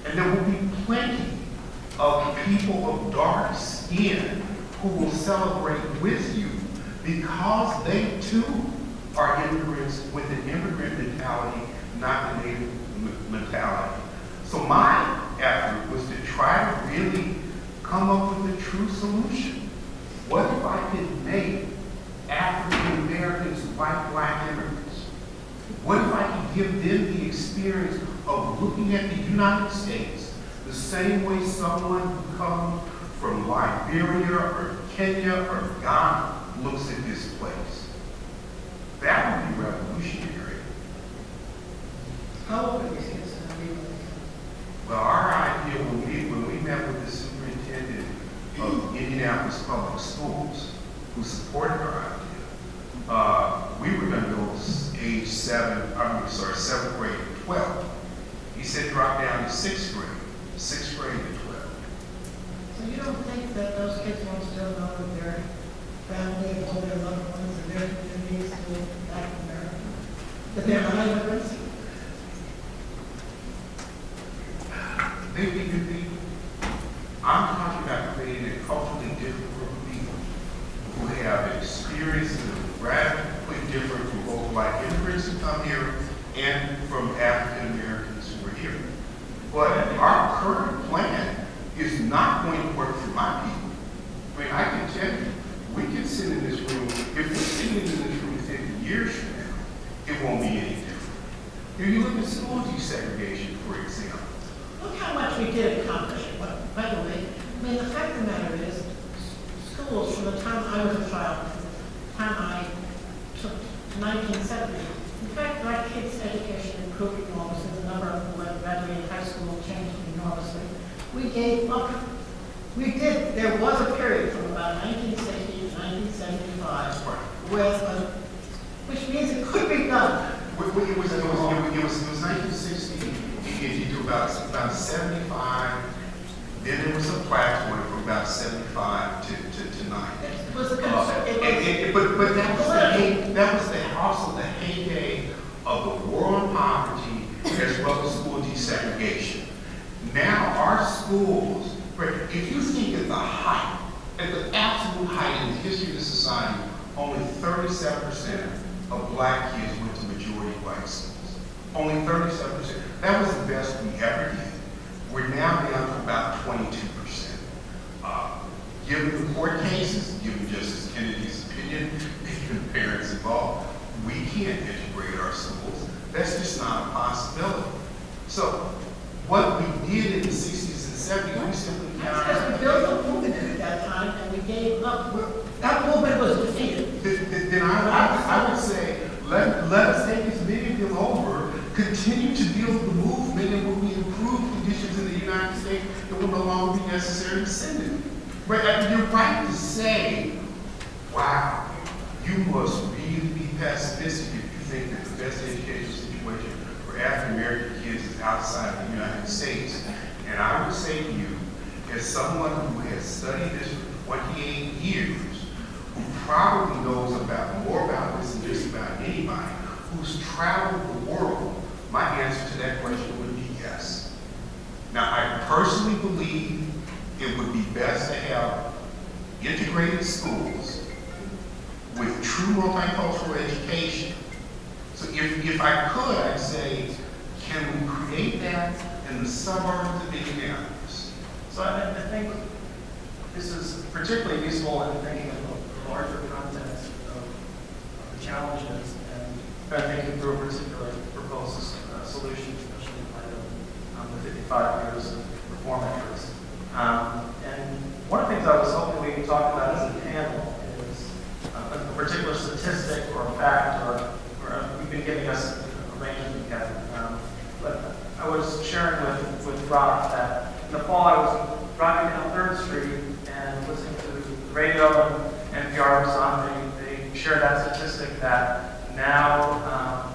And there will be plenty of people of dark skin who will celebrate with you because they too are immigrants with an immigrant mentality, not the native mentality. So my effort was to try to really come up with a true solution. What if I could make African Americans like black immigrants? What if I could give them the experience of looking at the United States the same way someone who comes from Liberia or Kenya or Ghana looks at this place? That would be revolutionary. How old are these kids now? Well, our idea when we met with the superintendent of Indianapolis Public Schools, who supported our idea, we were going to go age 7th grade to 12. He said drop down to 6th grade to 12. So you don't think that those kids won't still know that their family and all their loved ones and their communities to Black America? That they're not immigrants? I'm talking about creating a culturally different group of people who have experiences that are radically different from both black immigrants who come here and from African Americans who are here. But our current plan is not going to work for my people. I mean, I can tell you, we can sit in this room, if we're sitting in this room 50 years from now, it won't be any different. If you look at school desegregation, for example. Look how much we did accomplish. By the way, I mean, the fact of the matter is, schools from the time I was a child, from the time I took to 1970, in fact, black kids' education improved enormously. The number of who went graduating high school changed enormously. We gave up. We did. There was a period from about 1960 to 1975 which means it could be done. It was 1960. You do about 75. Then there was a plateau from about 75 to 90. It was a concern. But that was also the heyday of the war on poverty as well as school desegregation. Now our schools, if you think at the height, at the absolute height in the history of the society, only 37% of black kids went to majority white schools. Only 37%. That was the best we ever did. We're now down to about 22%. Given the court cases, given Justice Kennedy's opinion, given parents involved, we can't integrate our schools. That's just not a possibility. So what we did in the 60s and 70s, we simply Because we built a movement at that time and we gave up. That movement was defeated. Then I would say, let us take as many of them over, continue to build the movement, and when we improve conditions in the United States, it will no longer be necessary to send it. But you're right to say wow, you must really be pessimistic if you think that the best educational situation for African American kids is outside the United States. And I would say to you, as someone who has studied this for 28 years, who probably knows more about this than just about anybody, who's traveled the world, my answer to that question would be yes. Now, I personally believe it would be best to have integrated schools with true multicultural education. So if I could, I'd say, can we create that in the suburbs of Indianapolis? So I think this is particularly useful in thinking of the larger context of the challenges and thinking through a particular proposed solution, especially in light of the 55 years of reform efforts. And one of the things I was hoping we could talk about as a panel is a particular statistic or a fact, or you've been giving us a range of them, Kevin. But I was sharing with Rob that in the fall I was driving down 3rd Street and listening to the radio, and NPR was on. They shared that statistic that now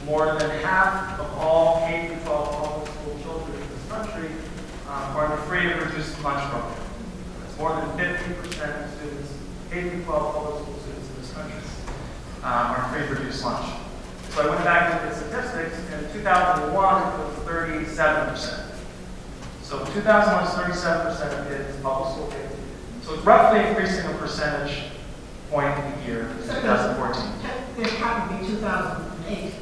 more than half of all K-12 public school children in this country are in the free and reduced lunch program. That's more than 50% of students, K-12 public school students in this country, are free and reduced lunch. So I went back and looked at statistics. In 2001, it was 37%. So 2001 is 37% of kids, public school kids. So it's roughly increasing a percentage point a year in 2014. It happened in 2008,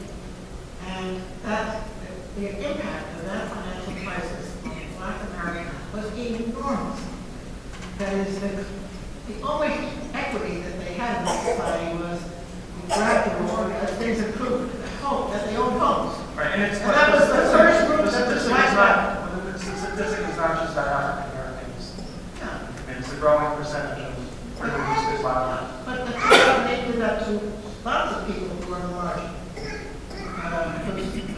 and the impact of that financial crisis on Black America was enormous. That is, the only equity that they had in the society was gradual as things improved, hope that they owned homes. Right, and it's that was the first group the that was statistic like is that. not the statistic is not just about African Americans. Yeah. I mean, it's a growing percentage of reduced Black. But the 2008 did that to lots of people who were on the margin,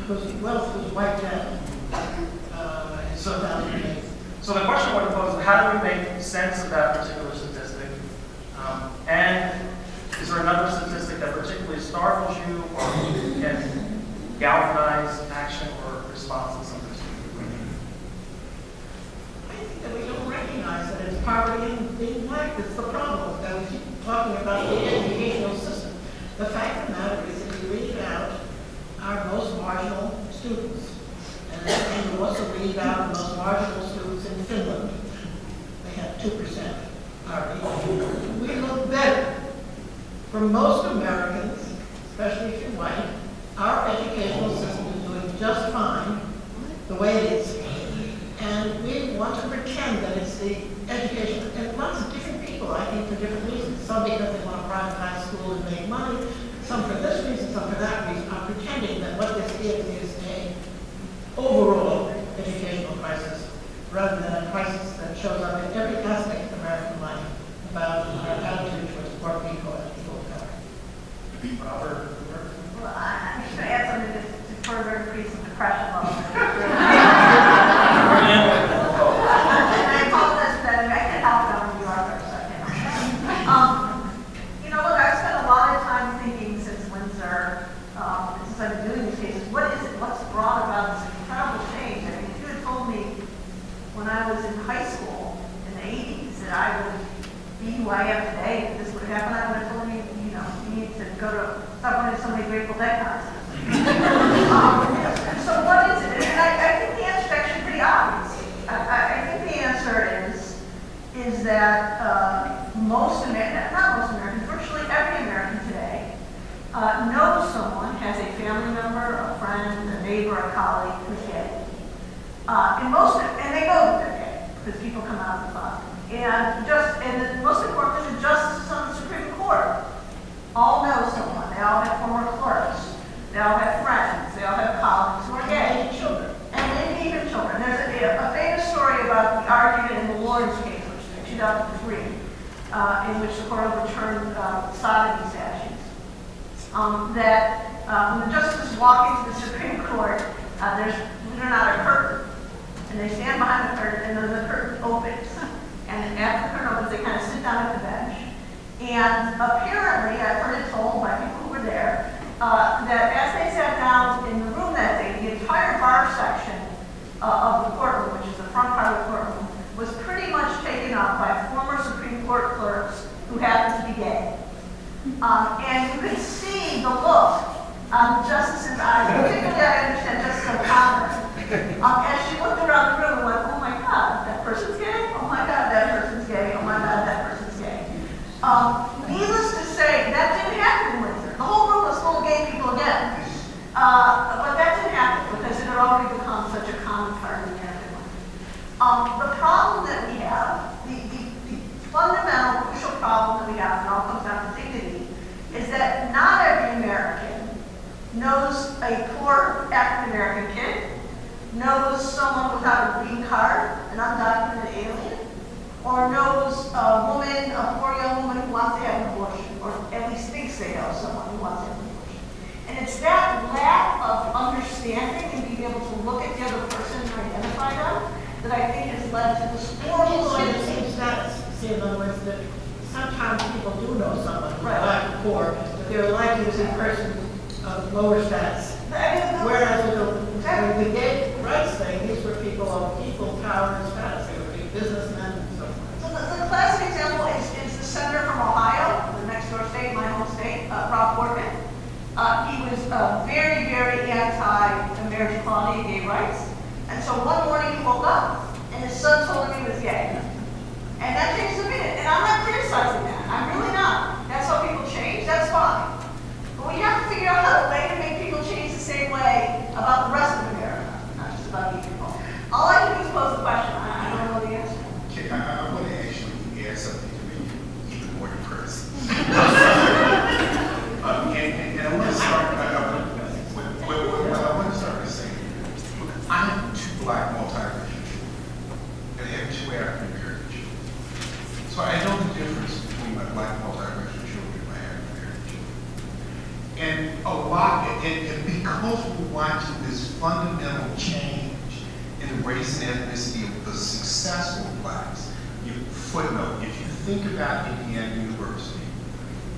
whose wealth was wiped out in 2008. So the question I would pose is, how do we make sense of that particular statistic? And is there another statistic that particularly startles you or can galvanize action or response in some particular I think that we don't recognize that it's poverty and being black that's the problem, that we keep talking about the educational system. The fact of the matter is that we leave out our most marginal students. And we also leave out the most marginal students in Finland. They have 2%. We look better. For most Americans, especially if you're white, our educational system is doing just fine the way it is. And we want to pretend that it's the education, and lots of different people, I think, for different reasons. Some because they want to privatize school and make money, some for this reason, some for that reason, are pretending that what this is a overall educational crisis, rather than a crisis that shows up in every aspect of American life about our attitude towards poor people and people of color. Robert? Well, I'm just going to add something to further increase the depression level. And I apologize for that. I mean, I can't help it. I'm a New Yorker, so I can't. You know, look, I've spent a lot of time thinking since Windsor, since I've been doing these cases, what is it? What's brought about this incredible change? I mean, if you had told me when I was in high school in the 80s that I would be who I am today, that this would happen, I would have told you, you know, you need to go to stop going to so many Grateful Dead concerts. So what is it? And I think the answer is actually pretty obvious. I think the answer is that most Americans, not most Americans, virtually every American today knows someone, has a family member, a friend, a neighbor, a colleague who's gay. And they know that they're gay because people come out of the closet. And the most important thing, the justices on the Supreme Court all know someone. They all have former clerks. They all have friends. They all have colleagues who are gay. And children. And maybe even children. There's a famous story about the argument in the Lawrence case, which was in 2003, in which the court overturned sodomy statutes. When the justices walk into the Supreme Court, there's believe it or not a curtain. And they stand behind the curtain, and then the curtain opens. And after the curtain opens, they kind of sit down at the bench. And apparently, I've heard it told by people who were there, that as they sat down in the room that day, the entire bar section of the courtroom, which is the front part of the courtroom, was pretty much taken up by former Supreme Court clerks who happened to be gay. And you could see the look on the justice's eyes, particularly I understand Justice O'Connor, as she looked around the room and went, oh my God, that person's gay? Oh my God, that person's gay. Oh my God, that person's gay. Needless to say, that didn't happen in Windsor. The whole room was full of gay people again. But that didn't happen because it had already become such a common part of the American life. The problem that we have, the fundamental, crucial problem that we have, and it all comes down to dignity, is that not every American knows a poor African American kid, knows someone without a green card, an undocumented alien, or knows a woman, a poor young woman who wants to have an abortion, or at least thinks they know someone who wants to have an abortion. And it's that lack of understanding and being able to look at the other person and identify them that I think has led to this horrible People in the situation. same status, see, in other words, that sometimes people do know someone who's Right. black or poor, but they're likely to be a person of lower status. Whereas with the gay rights thing, these were people of equal power and status. They would be businessmen and so forth. So the classic example is the senator from Ohio, the next door state, my home state, Rob Portman. He was very, very anti-marriage equality and gay rights. And so one morning he woke up and his son told him he was gay. And that changed the minute. And I'm not criticizing that. I'm really not. That's how people change. That's fine. But we have to figure out a way to make people change the same way about the rest of America, not just about gay people. All I can do is pose the question. I don't know the answer. Okay, I want to actually add something to make you even more depressed. And I want to start, I want to start by saying, look, I have two black multiracial children, and I have two African American children. So I know the difference between my black multiracial children and my African American children. And a lot, and because we're watching this fundamental change in race and ethnicity of the successful blacks, footnote, if you think about Indiana University,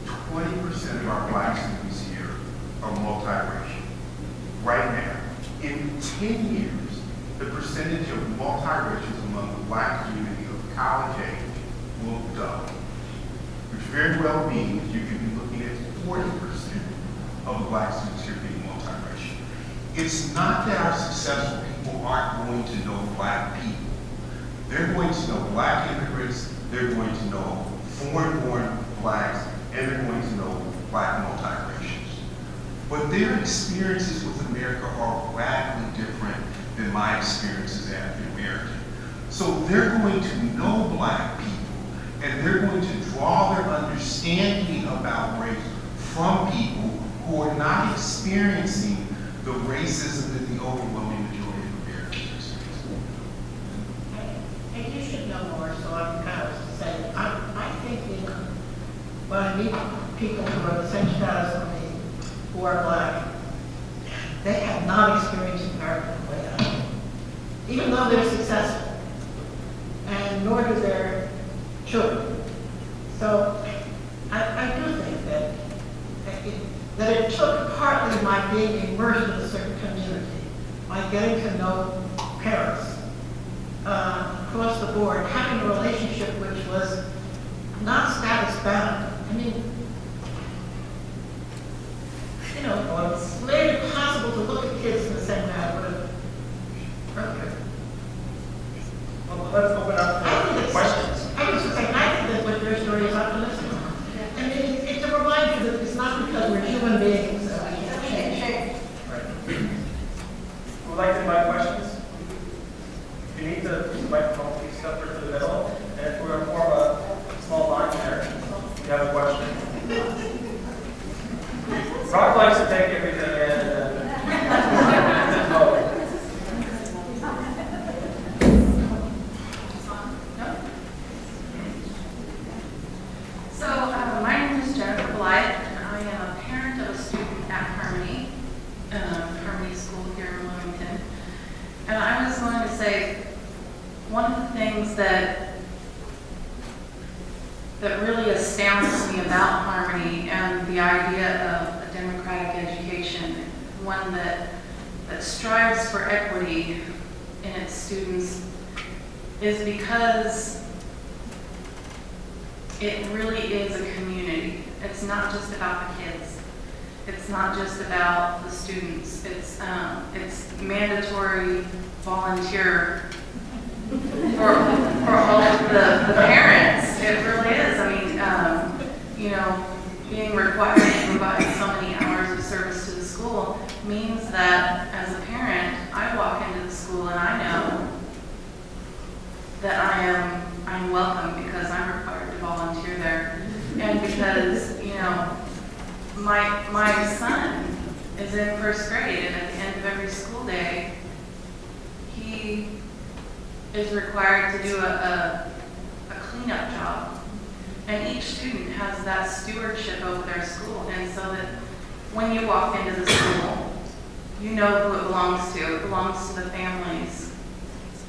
20% of our black students here are multiracial. Right now, in 10 years, the percentage of multiracials among the black community of college age will double, which very well means you could be looking at 40% of the black students here being multiracial. It's not that our successful people aren't going to know black people. They're going to know black immigrants, they're going to know foreign-born blacks, and they're going to know black multiracials. But their experiences with America are radically different than my experience as African American. So they're going to know black people, and they're going to draw their understanding about race from people who are not experiencing the racism that the overwhelming majority of Americans experience. And you should know more, so I'm kind of saying, I think, when I meet people who are the same status as me, who are black, they have not experienced America the way I have, even though they're successful, and nor do their children. So I do think that it took partly my being immersed in a certain community, my getting to know parents across the board, having a relationship which was not status bound. I mean, you know, it's later possible to look at kids in the same way I would have earlier. Well, let's open up for questions. I was just saying, I think that what their story is optimistic. I mean, it's a reminder that it's not because we're human beings that we can't change. Right. Who would like to invite questions? If you need to microphone, please step to the middle. And if we're going to form a small line there, if you have a question. Rob likes to take everything in and then vote. So, my name is Jennifer Blythe, and I am a parent of a student at Harmony School here in Bloomington. And I was going to say, one of the things that that really astounds me about Harmony and the idea of a democratic education, one that strives for equity in its students, is because it really is a community. It's not just about the kids. It's not just about the students. It's mandatory volunteer for all of the parents. It really is. I mean, being required to provide so many hours of service to the school means that as a parent, I walk into the school and I know that I'm welcome because I'm required to volunteer there, and because my son is in first grade, and at the end of every school day, he is required to do a cleanup job. And each student has that stewardship over their school. And so that when you walk into the school, you know who it belongs to. It belongs to the families,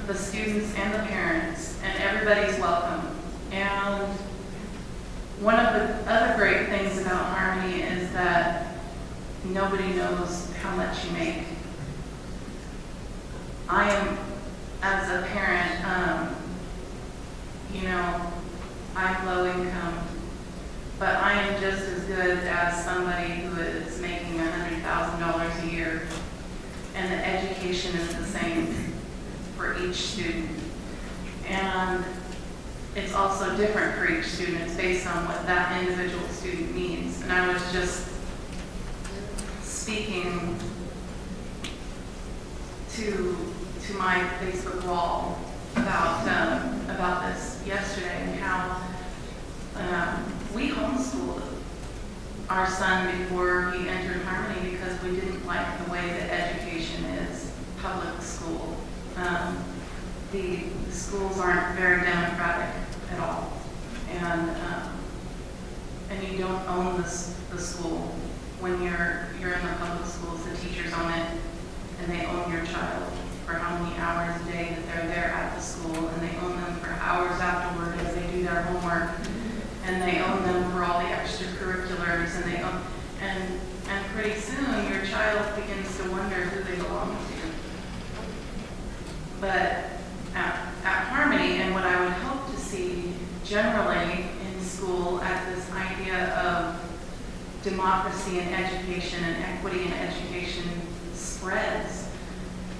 the students and the parents, and everybody's welcome. And one of the other great things about Harmony is that nobody knows how much you make. I am, as a parent, I'm low income, but I am just as good as somebody who is making $100,000 a year, and the education is the same for each student. And it's also different for each student. It's based on what that individual student needs. And I was just speaking to my Facebook wall about this yesterday, and how we homeschooled our son before he entered Harmony because we didn't like the way that education is, public school. The schools aren't very democratic at all, and you don't own the school. When you're in the public schools, the teachers own it, and they own your child for how many hours a day that they're there at the school, and they own them for hours afterward as they do their homework, and they own them for all the extracurriculars, and they own, and pretty soon your child begins to wonder who they belong to. But at Harmony, and what I would hope to see generally in school as this idea of democracy in education and equity in education spreads,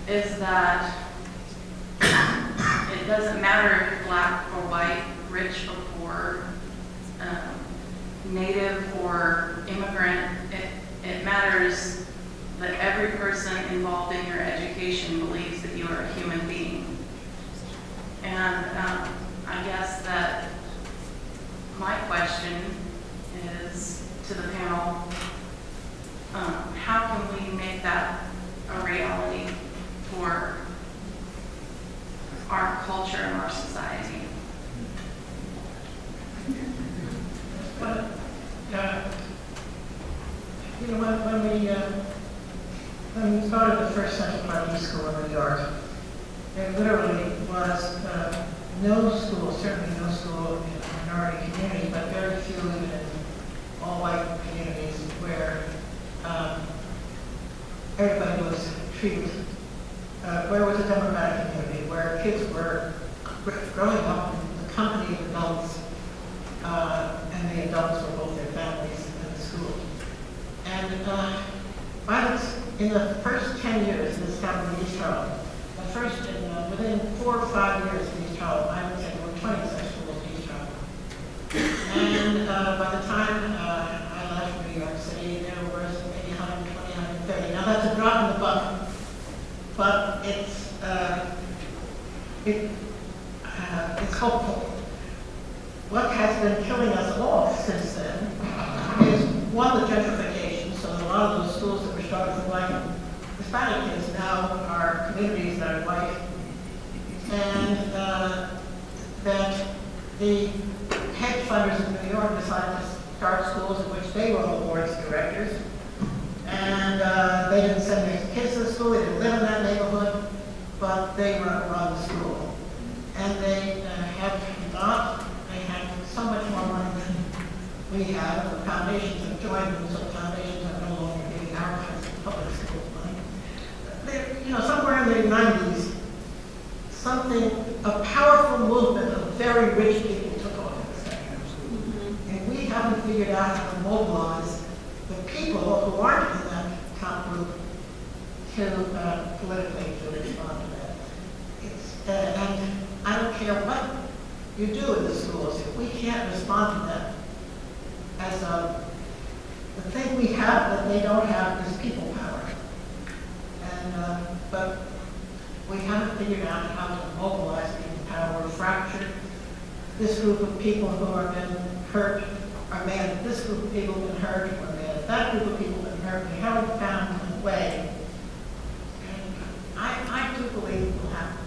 is that it doesn't matter if you're black or white, rich or poor, native or immigrant. It matters that every person involved in your education believes that you are a human being. And I guess that my question is to the panel, how can we make that a reality for our culture and our society? But, when we started the first Central Park School in New York, there literally was no school, certainly no school in minority communities, but very few even in all-white communities where everybody was treated, where it was a democratic community, where kids were growing up in the company of adults, and the adults were both their families and the school. And in the first 10 years this happened in East Charlotte, within 4 or 5 years in East Charlotte, I would say there were 20 such schools in East Charlotte. And by the time I left New York City, there were maybe 120, 130. Now that's a drop in the bucket, but it's hopeful. What has been killing us all since then is, one, the gentrification. So a lot of those schools that were started for white Hispanic kids now are communities that are white. And that the hedge funders in New York decided to start schools in which they were on the boards of directors. And they didn't send their kids to the school, they didn't live in that neighborhood, but they run the school. And they have so much more money we have, the foundations have joined, and so foundations are no longer giving our kinds of public schools money. Somewhere in the 90s, a powerful movement of very rich people took over this country. And we haven't figured out how to mobilize the people who aren't in that top group to politically to respond to that. And I don't care what you do in the schools, if we can't respond to that as the thing we have that they don't have is people power. And but we haven't figured out how to mobilize people power. We're fractured. This group of people who have been hurt are mad at this group of people who have been hurt, or mad at that group of people who have been hurt. We haven't found a way. And I do believe it will happen.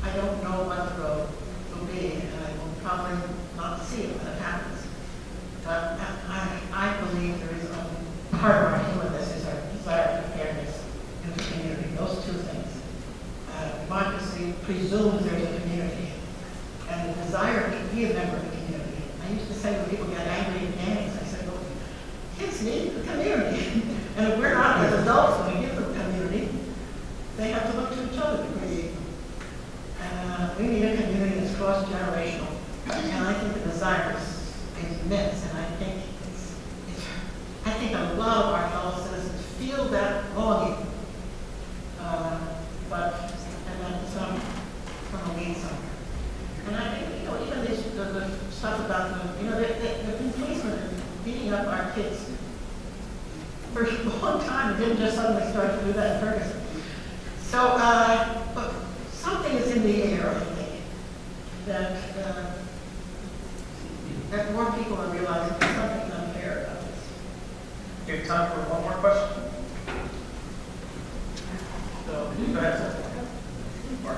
I don't know what the road will be, and I will probably not see it when it happens. But I believe there is a part of our humanness is our desire for fairness in the community. Those two things. Democracy presumes there's a community, and the desire to be a member of the community. I used to say when people get angry in gangs, I said, well, kids need the community. And if we're not as adults going to give them community, they have to look to each other to create them. We need a community that's cross-generational. And I think the desire is immense, and I think a lot of our fellow citizens feel that longing. And that's going to lead somewhere. And I think, even the stuff about the policemen beating up our kids for a long time, and didn't just suddenly start to do that in Ferguson. So, but something is in the air, I think, that more people are realizing there's something unfair about this. Do you have time for one more question? So, go ahead, sir. Mark.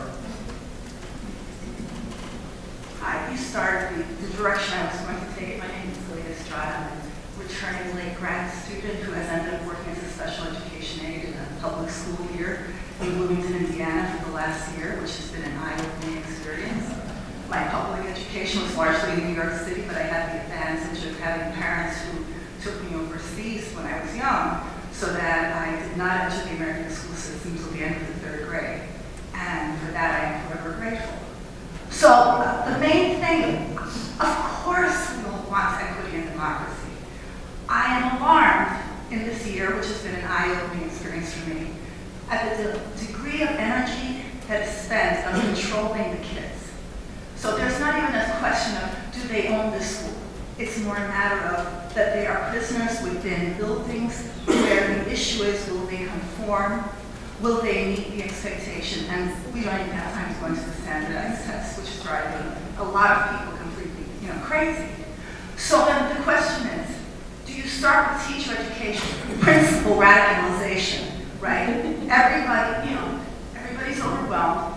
Hi, you started the direction I was going to take. My name is Lilly. I'm a returning late grad student who has ended up working as a special education aide in a public school here in Bloomington, Indiana for the last year, which has been an eye-opening experience. My public education was largely in New York City, but I had the advantage of having parents who took me overseas when I was young, so that I did not enter the American school system until the end of the 3rd grade. And for that, I am forever grateful. So the main thing, of course we will want equity and democracy. I am alarmed in this year, which has been an eye-opening experience for me, at the degree of energy that is spent on controlling the kids. So there's not even a question of, do they own this school? It's more a matter of that they are prisoners within buildings where the issue is, will they conform? Will they meet the expectation? And we don't even have time to go into the standardized test, which is driving a lot of people completely, crazy. So then the question is, do you start with teacher education, principal radicalization, right? Everybody's overwhelmed.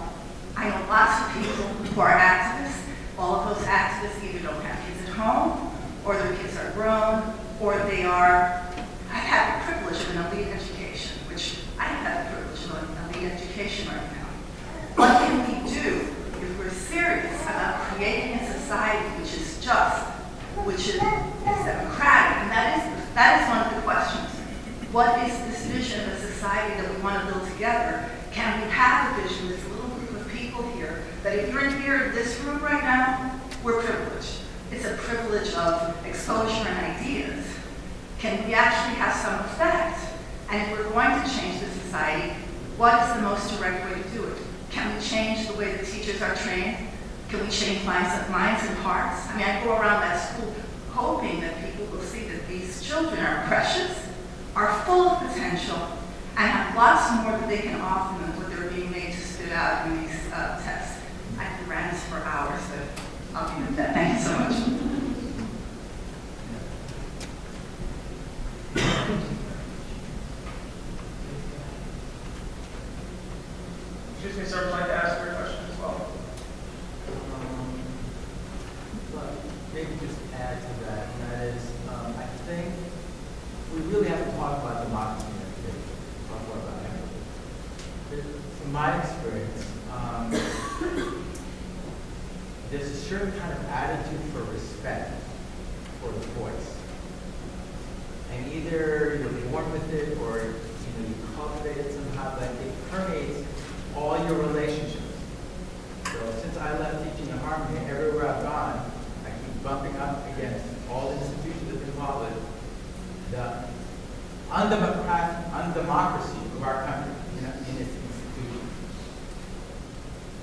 I know lots of people who are activists. All of those activists either don't have kids at home, or their kids are grown, or they have had the privilege of an elite education, which I have had the privilege of an elite education right now. What can we do if we're serious about creating a society which is just, which is democratic? And that is one of the questions. What is this vision of a society that we want to build together? Can we have a vision, this little group of people here, that if you're in here in this room right now, we're privileged. It's a privilege of exposure and ideas. Can we actually have some effect? And if we're going to change the society, what is the most direct way to do it? Can we change the way the teachers are trained? Can we change minds and hearts? I go around that school hoping that people will see that these children are precious, are full of potential, and have lots more that they can offer than what they're being made to spit out in these tests. I could rant for hours, but I'll be with that. Thank you so much. Excuse me, sir, would you like to ask your question as well? Maybe just to add to that, and that is, I think we really have to talk about democracy in education, talk more about equity. From my experience, there's a certain kind of attitude for respect for the voice. And either you're born with it or you cultivate it somehow, but it permeates all your relationships. So since I left teaching in Harmony, everywhere I've gone, I keep bumping up against all the institutions that involve with the undemocracy of our country in its institutions.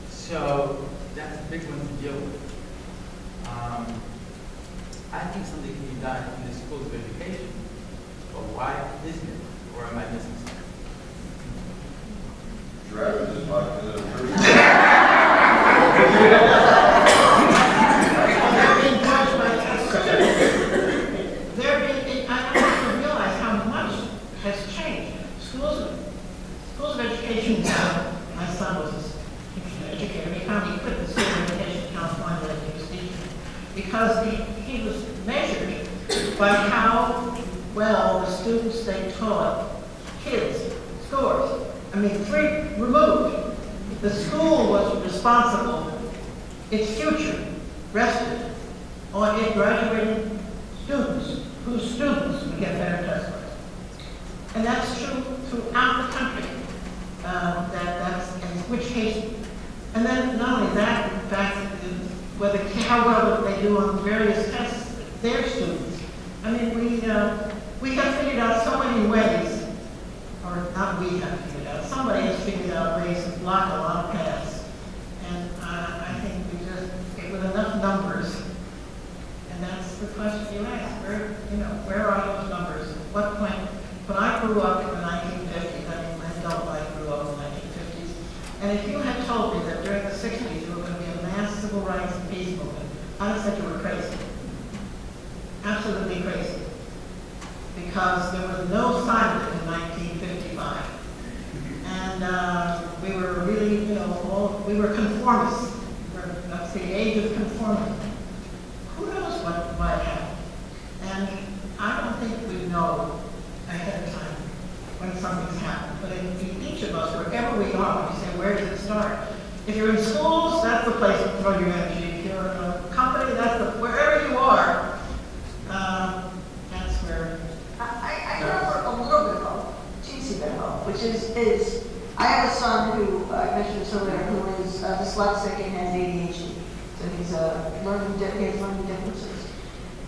So that's a big one to deal with. I think something can be done in the schools of education, but why isn't it? Or am I missing something? Rather just talk to the person. They're being judged by testing. They're being, I don't think you realize how much has changed. Schools of education, my son was an educator, he found he quit the school of education in California that he was teaching because he was measured by how well the students they taught, kids, scores. I mean, 3 removed. The school was responsible, its future rested on it graduating students, whose students would get better test scores. And that's true throughout the country. That's in which case, and then not only that, in fact, how well they do on various tests, their students. I mean, we have figured out so many ways, or not we have figured out, somebody has figured out ways to block a lot of paths. And I think we just, with enough numbers, and that's the question you ask, where are those numbers? At what point, when I grew up in the 1950s, I mean, my adult life grew up in the 1950s, and if you had told me that during the 60s there were going to be a mass civil rights and peace movement, I'd have said you were crazy. Absolutely crazy. Because there was no sign of it in 1955. And we were really, we were conformists. That's the age of conformity. Who knows what might happen? And I don't think we know ahead of time when something's happened. But in each of us, wherever we are, we say, where does it start? If you're in schools, that's the place to throw your energy. If you're in a company, wherever you are, that's where. I remember a little bit ago, teensy bit ago, which is I have a son who, I mentioned this earlier, who is dyslexic and has ADHD. So he's he has learning differences.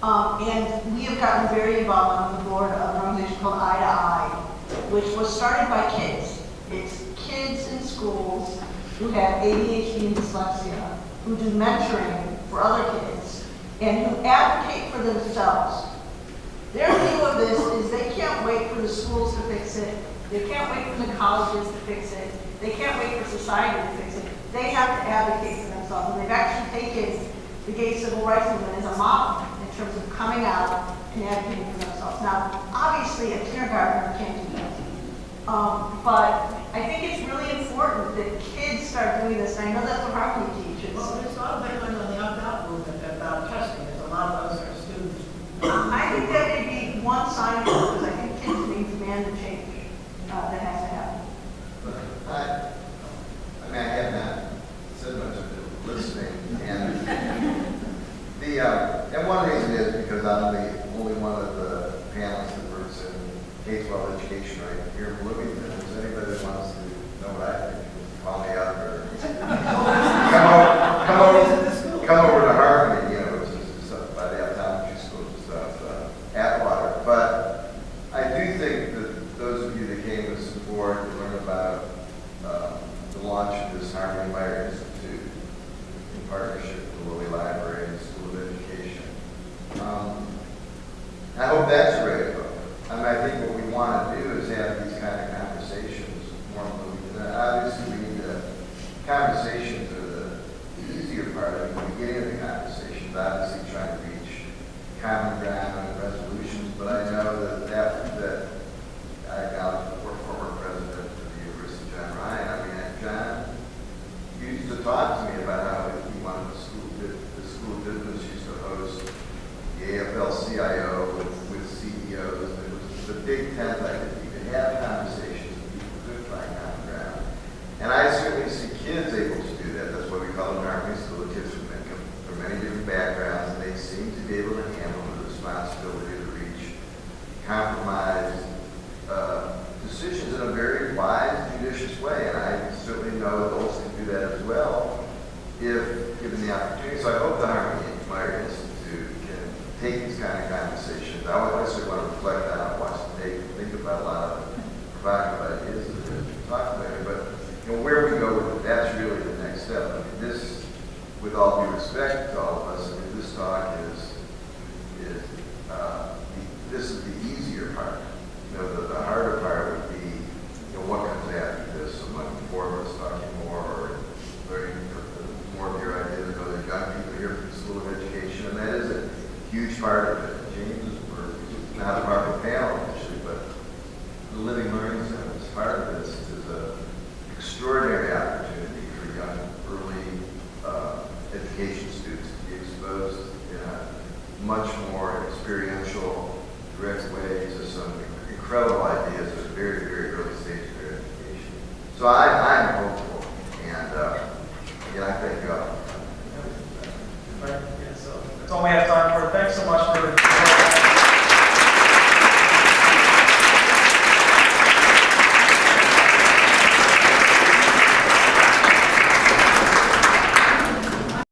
And we have gotten very involved on the board of an organization called I, which was started by kids. It's kids in schools who have ADHD and dyslexia, who do mentoring for other kids, and who advocate for themselves. Their view of this is they can't wait for the schools to fix it. They can't wait for the colleges to fix it. They can't wait for society to fix it. They have to advocate for themselves. And they've actually taken the gay civil rights movement as a model in terms of coming out and advocating for themselves. Now, obviously, a kindergartner can't do that. But I think it's really important that kids start doing this. And I know that's what Harmony teaches. Well, there's a lot of that going on the opt-out movement about testing. There's a lot of those are students. I think that may be one sign because I think kids may demand a change that has to happen. I have not said much of it listening, and and one reason is because I'm the only one of the panelists that works in K-12 education right here in Bloomington. If there's anybody that wants to know what I think, call me up or come over to Harmony, which is stuff by the optometry school and stuff, Atwater. But I do think that those of you that came to support and learn about the launch of this Harmony-Meier Institute in partnership with the Lilly Library and School of Education. I hope that's the way to go. I think what we want to do is have these kind of conversations more moving. Obviously, we need conversations are the easier part of the beginning of the conversations, obviously trying to reach common ground and resolutions, but I know that I acknowledge the former president of the University, John Ryan. I mean, John used to talk to me about how he wanted to about ideas and talk about it, but you know, where we go with it, that's really the next step. I mean, this, with all due respect to all of us, I mean, this talk this is the easier part. You know, the harder part would be, you know, what comes after this. So like before us talking more or learning more of your ideas of other young people here from the School of Education, and that is a huge part of it. James is not a part of the panel actually, but the Living Learning Center is part of this. Is an extraordinary opportunity for young, early education students to be exposed in a much more experiential, direct way to some incredible ideas at a very, very early stage of their education. So I'm hopeful, and I thank you all. Right, yeah, so that's all we have time for. Thanks so much for